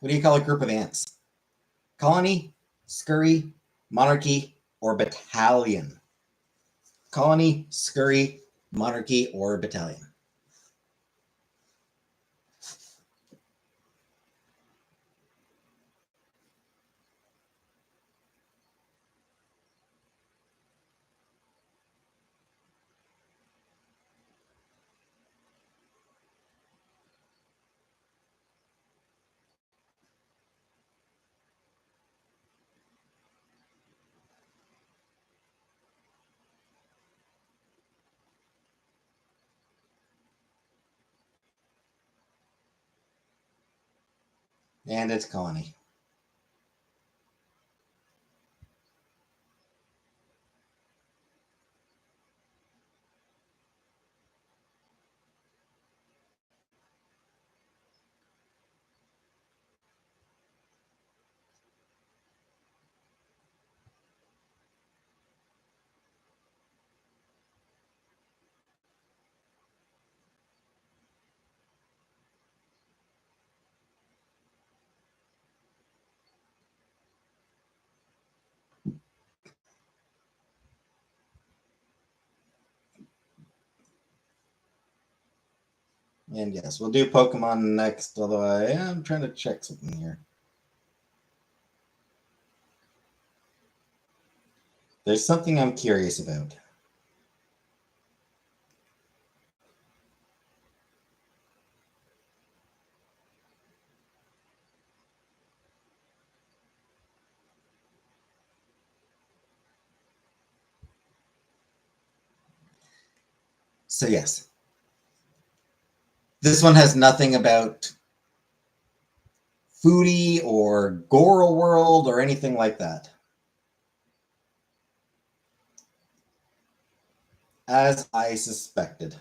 Speaker 1: What do you call a group of ants? Colony, scurry, monarchy, or battalion? Colony, scurry, monarchy, or battalion? And it's Connie. And yes, we'll do Pokemon next, although I am trying to check something here. There's something I'm curious about. So yes, this one has nothing about Foodie or Gora World or anything like that. As I suspected.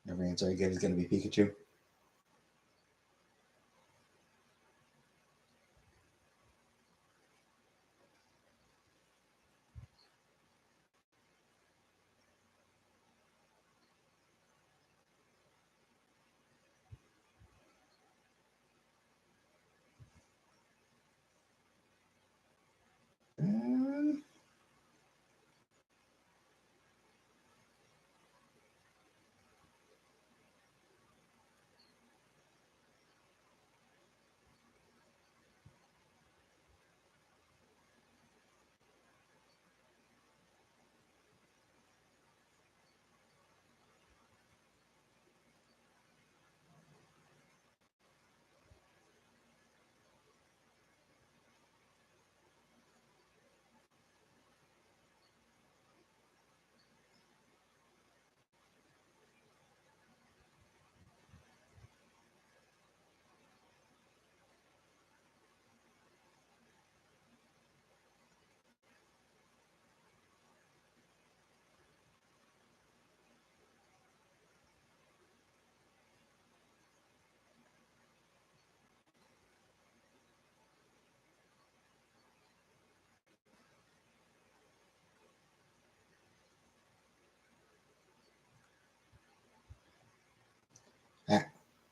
Speaker 1: Every answer I give is going to be Pikachu. Um,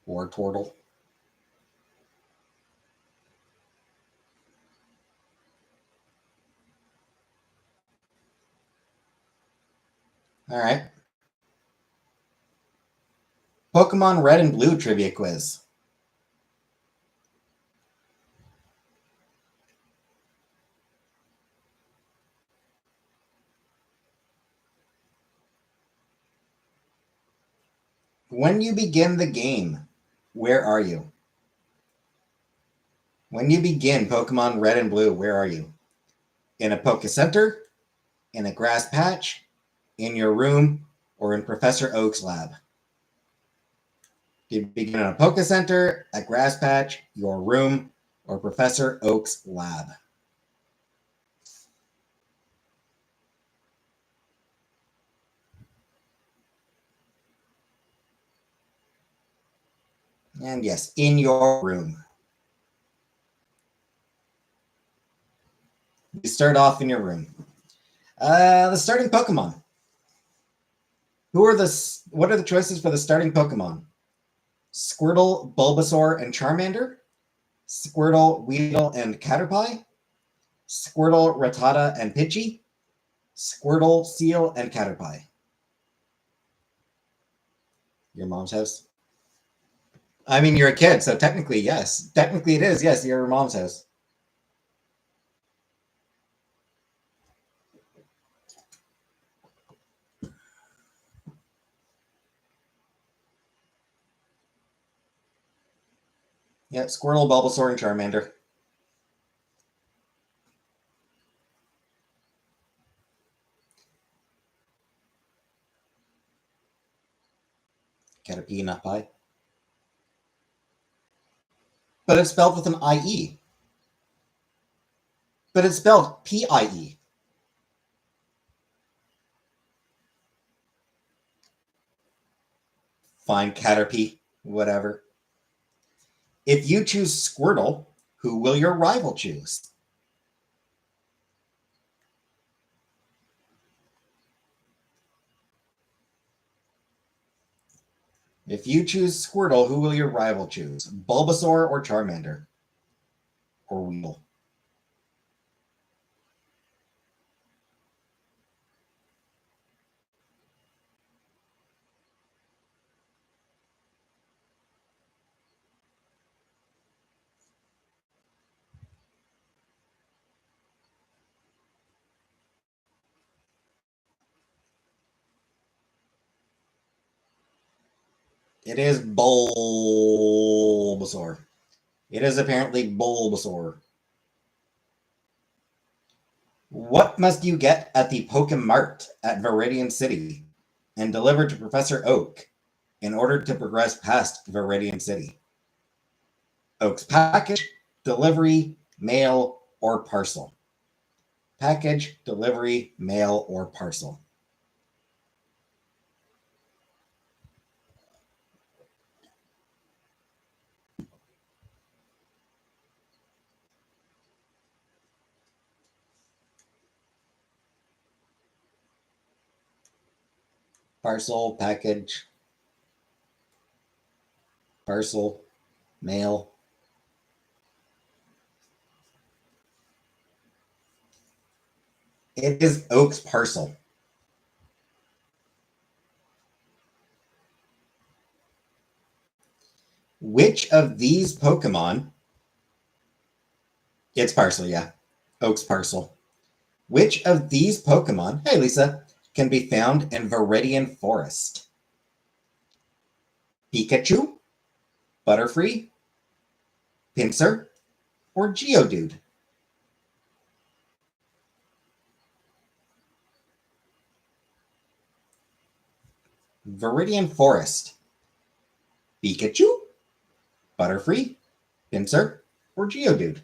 Speaker 1: or Turtle. All right. Pokemon Red and Blue trivia quiz. When you begin the game, where are you? When you begin Pokemon Red and Blue, where are you? In a Poke Center, in a grass patch, in your room, or in Professor Oak's lab? Do you begin in a Poke Center, a grass patch, your room, or Professor Oak's lab? And yes, in your room. You start off in your room. The starting Pokemon. What are the choices for the starting Pokemon? Squirtle, Bulbasaur, and Charmander? Squirtle, Weedle, and Caterpie? Squirtle, Rattata, and Pidgey? Squirtle, Seal, and Caterpie? Your mom's house? I mean, you're a kid, so technically, yes. Technically, it is. Yes, your mom's house. Yeah, Squirtle, Bulbasaur, and Charmander. Caterpie, not pie. But it's spelled with an I-E. But it's spelled P-I-E. Fine, Caterpie, whatever. If you choose Squirtle, who will your rival choose? If you choose Squirtle, who will your rival choose? Bulbasaur or Charmander? Or Weedle? It is Bulbasaur. It is apparently Bulbasaur. What must you get at the Pokemart at Viridian City and deliver to Professor Oak in order to progress past Viridian City? Oak's package, delivery, mail, or parcel. Package, delivery, mail, or parcel. Parcel, package, parcel, mail. It is Oak's parcel. Which of these Pokemon? It's parcel, yeah. Oak's parcel. Which of these Pokemon, hey Lisa, can be found in Viridian Forest? Pikachu, Butterfree, Pinsir, or Geodude? Viridian Forest. Pikachu, Butterfree, Pinsir, or Geodude?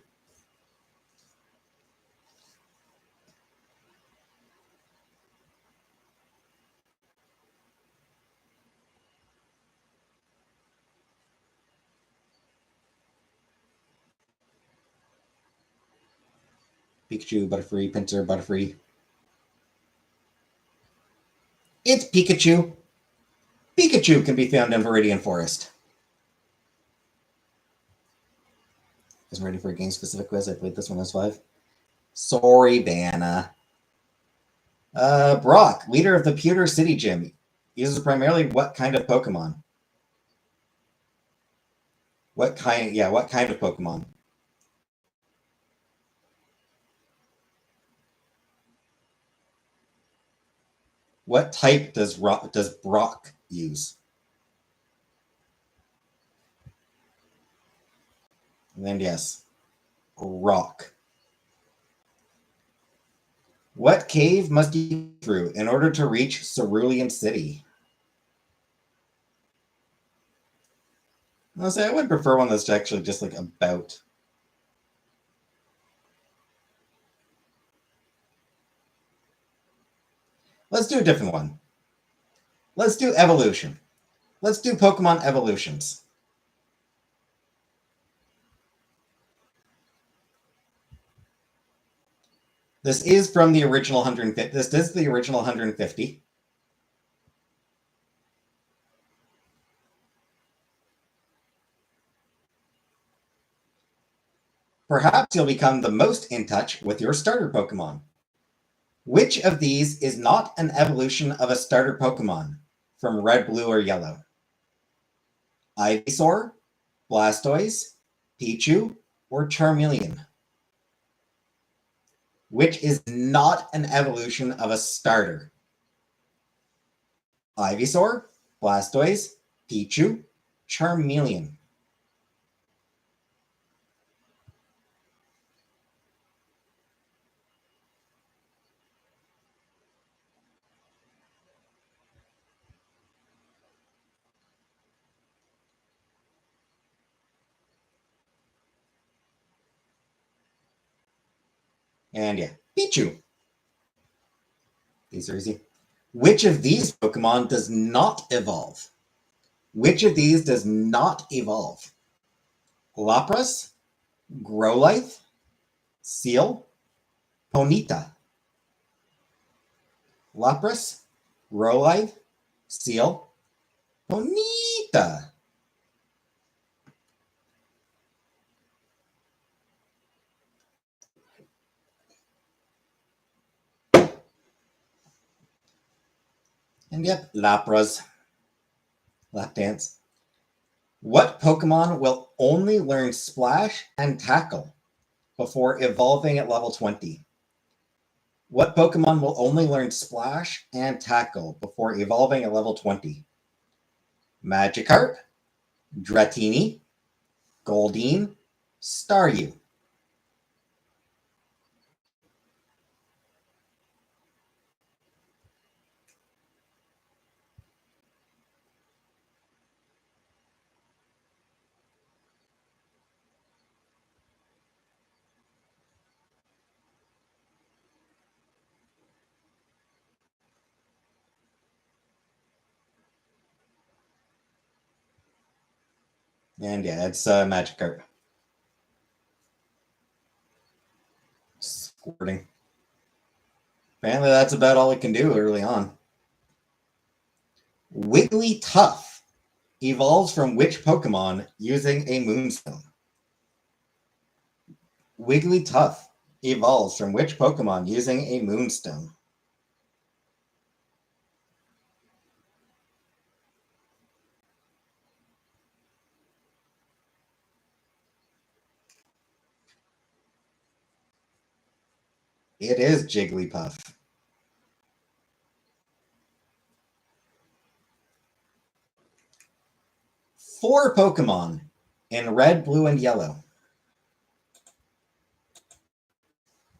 Speaker 1: Pikachu, Butterfree, Pinsir, Butterfree. It's Pikachu. Pikachu can be found in Viridian Forest. Isn't ready for a game-specific quiz. I played this one as 5. Sorry, Banna. Brock, leader of the Pewter City Gym, uses primarily what kind of Pokemon? What kind of Pokemon? What type does Brock use? And then yes, rock. What cave must you go through in order to reach Cerulean City? I'll say I would prefer one that's actually just like about. Let's do a different one. Let's do evolution. Let's do Pokemon evolutions. This is from the original 150. This is the original 150. Perhaps you'll become the most in touch with your starter Pokemon. Which of these is not an evolution of a starter Pokemon from Red, Blue, or Yellow? Ivysaur, Blastoise, Pichu, or Charmeleon? Which is not an evolution of a starter? Ivysaur, Blastoise, Pichu, Charmeleon. And yeah, Pichu. These are easy. Which of these Pokemon does not evolve? Which of these does not evolve? Lapras, Growlithe, Seal, Ponyta. Lapras, Growlithe, Seal, Ponyta. And yep, Lapras. Lap dance. What Pokemon will only learn Splash and Tackle before evolving at level 20? What Pokemon will only learn Splash and Tackle before evolving at level 20? Magikarp, Dratini, Goldeen, Staryu. And yeah, it's Magikarp. Squirting. Apparently that's about all it can do early on. Wigglytuff evolves from which Pokemon using a Moonstone? Wigglytuff evolves from which Pokemon using a Moonstone? It is Jigglypuff. Four Pokemon in Red, Blue, and Yellow.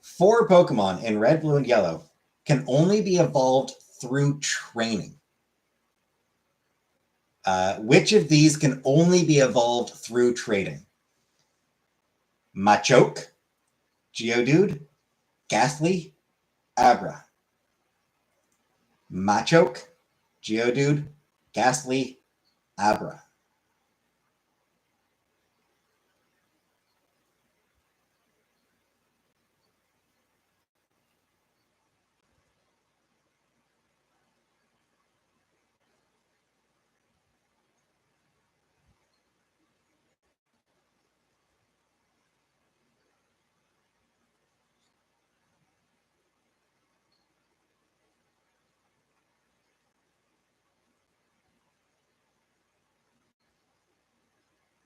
Speaker 1: Four Pokemon in Red, Blue, and Yellow can only be evolved through training. Which of these can only be evolved through trading? Machoke, Geodude, Ghastly, Abra. Machoke, Geodude, Ghastly, Abra.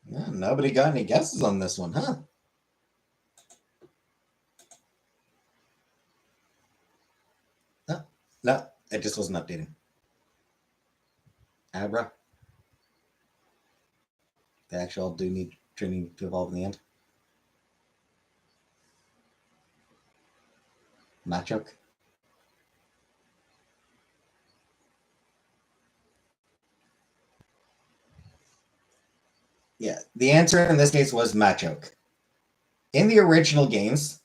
Speaker 1: Yeah, nobody got any guesses on this one, huh? No, it just wasn't updating. Abra. They actually all do need training to evolve in the end. Machoke. Yeah, the answer in this case was Machoke. In the original games,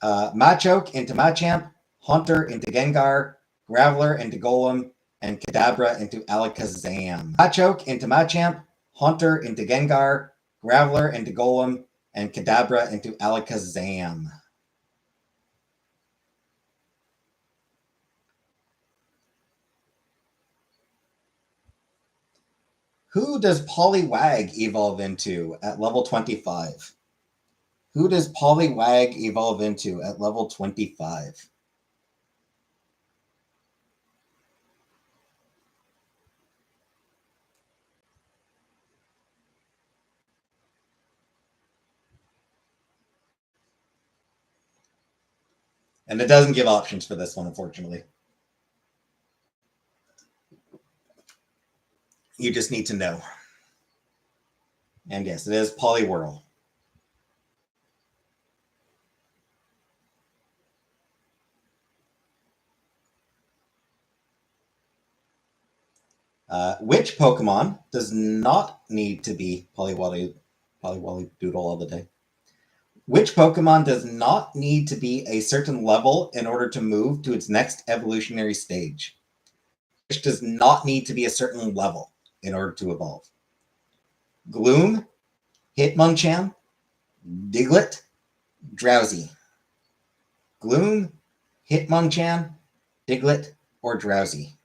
Speaker 1: Machoke into Machamp, Haunter into Gengar, Graveler into Golem, and Kadabra into Alakazam. Machoke into Machamp, Haunter into Gengar, Graveler into Golem, and Kadabra into Alakazam. Who does Poliwag evolve into at level 25? Who does Poliwag evolve into at level 25? And it doesn't give options for this one, unfortunately. You just need to know. And yes, it is Poliwhirl. Which Pokemon does not need to be Poliwali Doodle all the day? Which Pokemon does not need to be a certain level in order to move to its next evolutionary stage? Which does not need to be a certain level in order to evolve? Gloom, Hitmonchan, Diglett, Drowsy. Gloom, Hitmonchan, Diglett, or Drowsy?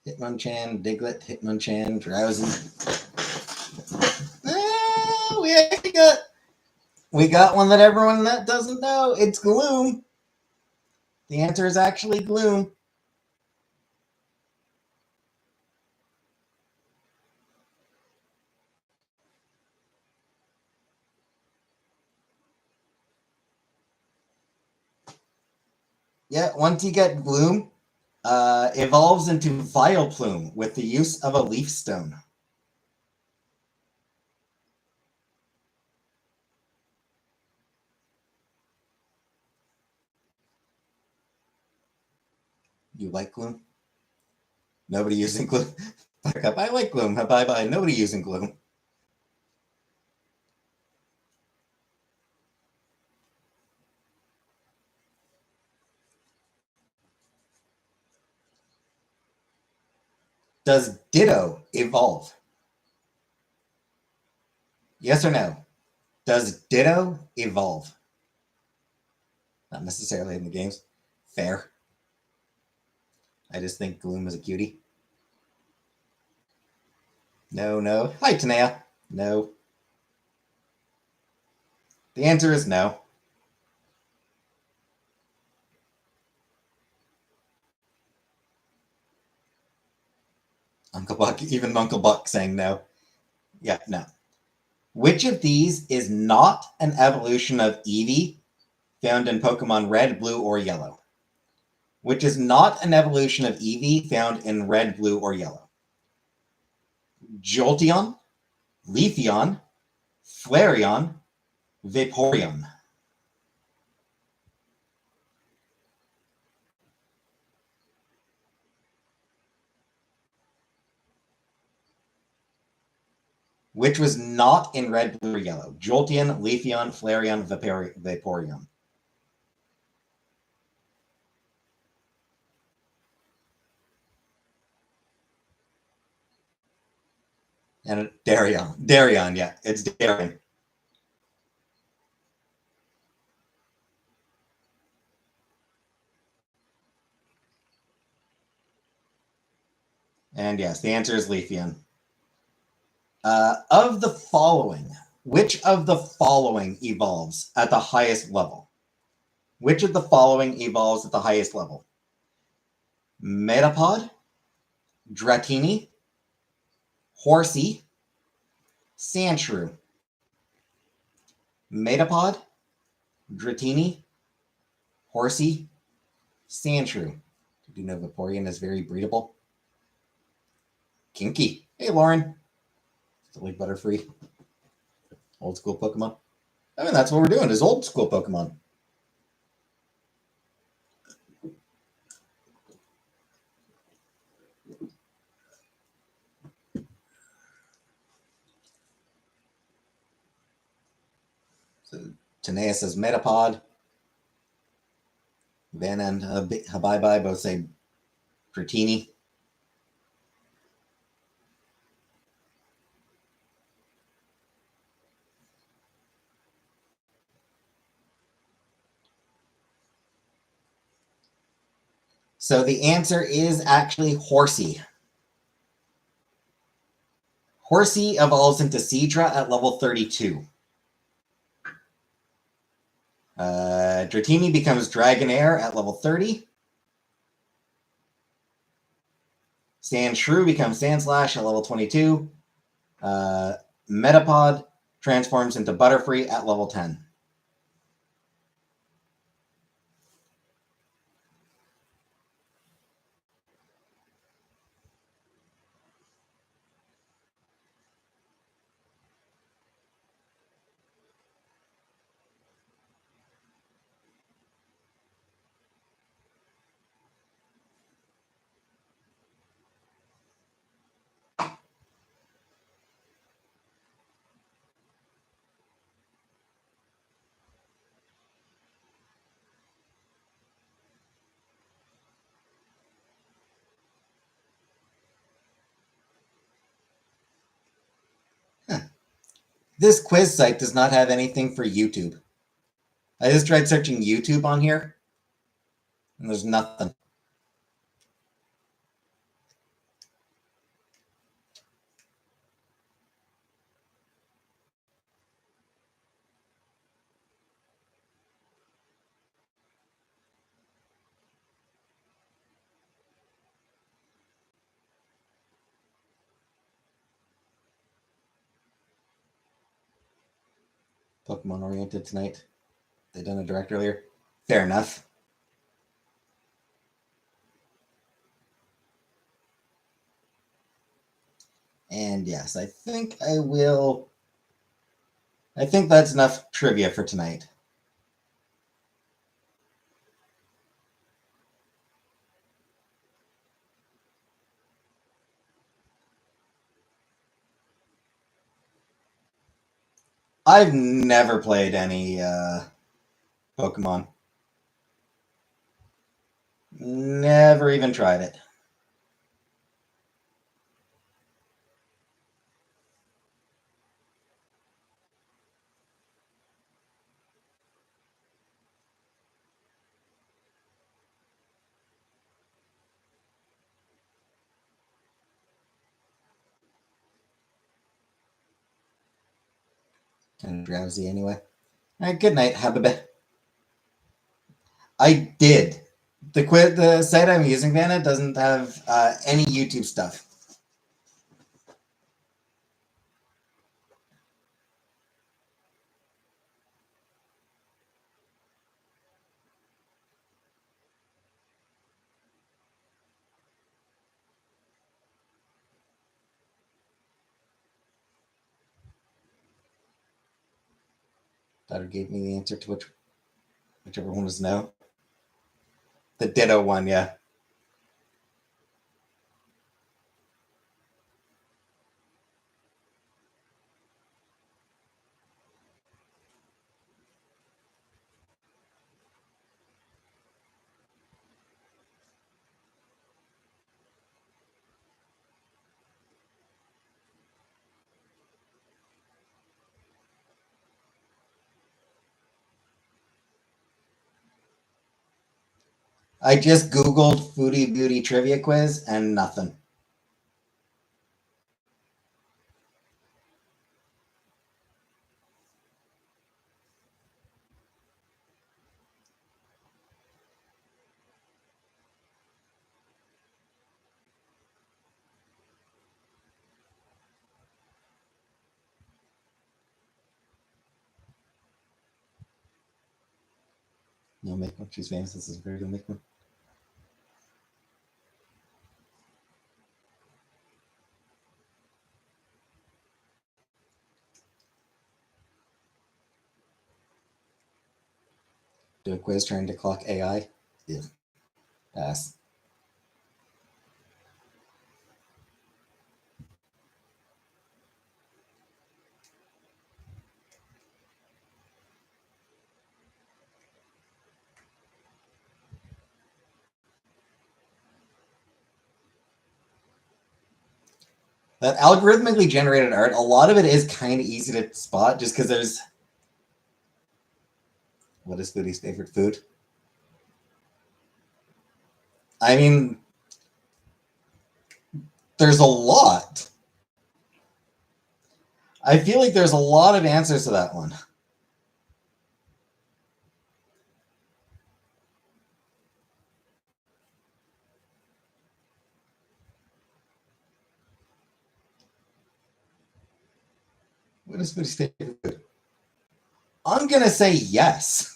Speaker 1: Hitmonchan, Diglett, Hitmonchan, Drowsy. We got one that everyone that doesn't know. It's Gloom. The answer is actually Gloom. Yeah, once you get Gloom, evolves into Vileplume with the use of a Leaf Stone. You like Gloom? Nobody using Gloom. I like Gloom. Bye-bye. Nobody using Gloom. Does Ditto evolve? Yes or no? Does Ditto evolve? Not necessarily in the games. Fair. I just think Gloom is a cutie. No. Hi, Tanea. No. The answer is no. Uncle Buck, even Uncle Buck saying no. Yeah, no. Which of these is not an evolution of Eevee found in Pokemon Red, Blue, or Yellow? Which is not an evolution of Eevee found in Red, Blue, or Yellow? Jolteon, Leafeon, Flareon, Vaporeon. Which was not in Red, Blue, or Yellow? Jolteon, Leafeon, Flareon, Vaporeon. And Darien. Darien, yeah. It's Darien. And yes, the answer is Leafeon. Of the following, which of the following evolves at the highest level? Which of the following evolves at the highest level? Metapod, Dratini, Horsey, Sandshrew. Metapod, Dratini, Horsey, Sandshrew. Do you know Vaporeon is very breedable? Kinky. Hey, Lauren. Still like Butterfree. Old school Pokemon. I mean, that's what we're doing is old school Pokemon. So Tanea says Metapod. Van and Habibi both say Dratini. So the answer is actually Horsey. Horsey evolves into Seadra at level 32. Dratini becomes Dragonair at level 30. Sandshrew becomes Sandslash at level 22. Metapod transforms into Butterfree at level 10. This quiz site does not have anything for YouTube. I just tried searching YouTube on here, and there's nothing. Pokemon oriented tonight. They done a direct earlier. Fair enough. And yes, I think I will. I think that's enough trivia for tonight. I've never played any Pokemon. Never even tried it. Kind of drowsy anyway. All right, good night, Habibi. I did. The site I'm using, Vanna, doesn't have any YouTube stuff. Daughter gave me the answer to whichever one was no. The Ditto one, yeah. I just Googled Foodie Beauty Trivia Quiz and nothing. No, make one. She's famous. This is very good. Make one. Do a quiz trying to clock AI. Yeah. Pass. That algorithmically generated art, a lot of it is kind of easy to spot just because there's. What is Foodie's favorite food? I mean, there's a lot. I feel like there's a lot of answers to that one. What is Foodie's favorite food? I'm going to say yes.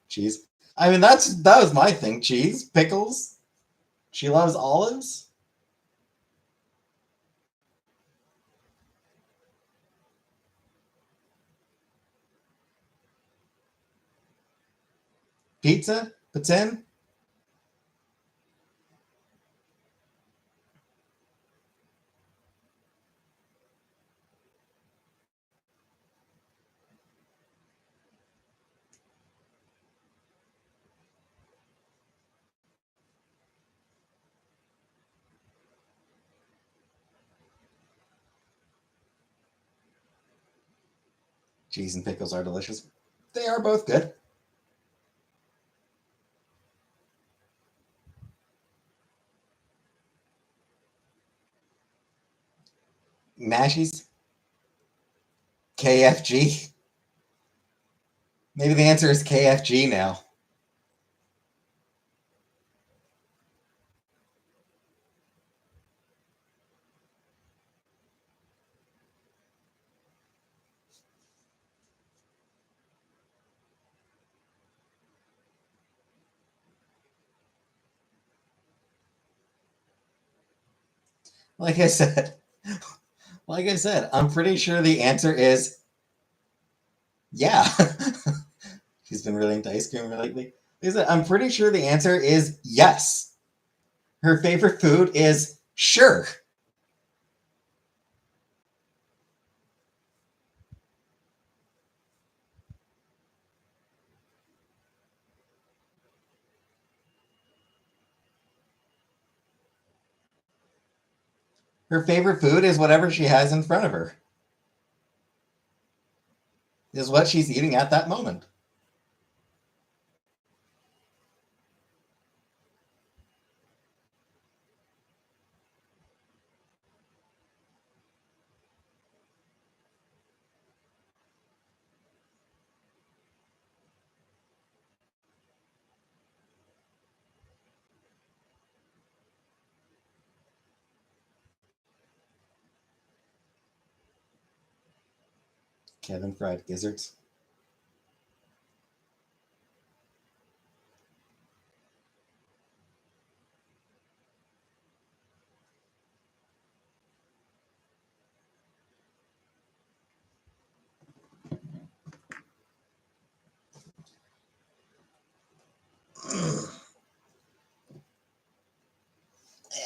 Speaker 1: Cheese. I mean, that was my thing. Cheese, pickles. She loves olives. Pizza, poutine. Cheese and pickles are delicious. They are both good. Mashies? KFG? Maybe the answer is KFG now. Like I said, I'm pretty sure the answer is yeah. She's been really into ice cream lately. Like I said, I'm pretty sure the answer is yes. Her favorite food is sure. Her favorite food is whatever she has in front of her. Is what she's eating at that moment. Kevin fried gizzards.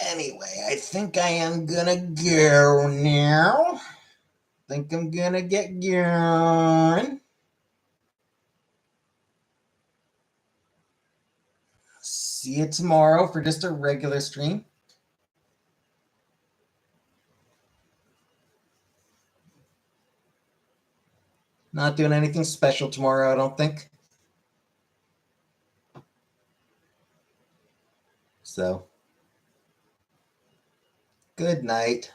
Speaker 1: Anyway, I think I am gonna go now. Think I'm gonna get going. See you tomorrow for just a regular stream. Not doing anything special tomorrow, I don't think. So, good night.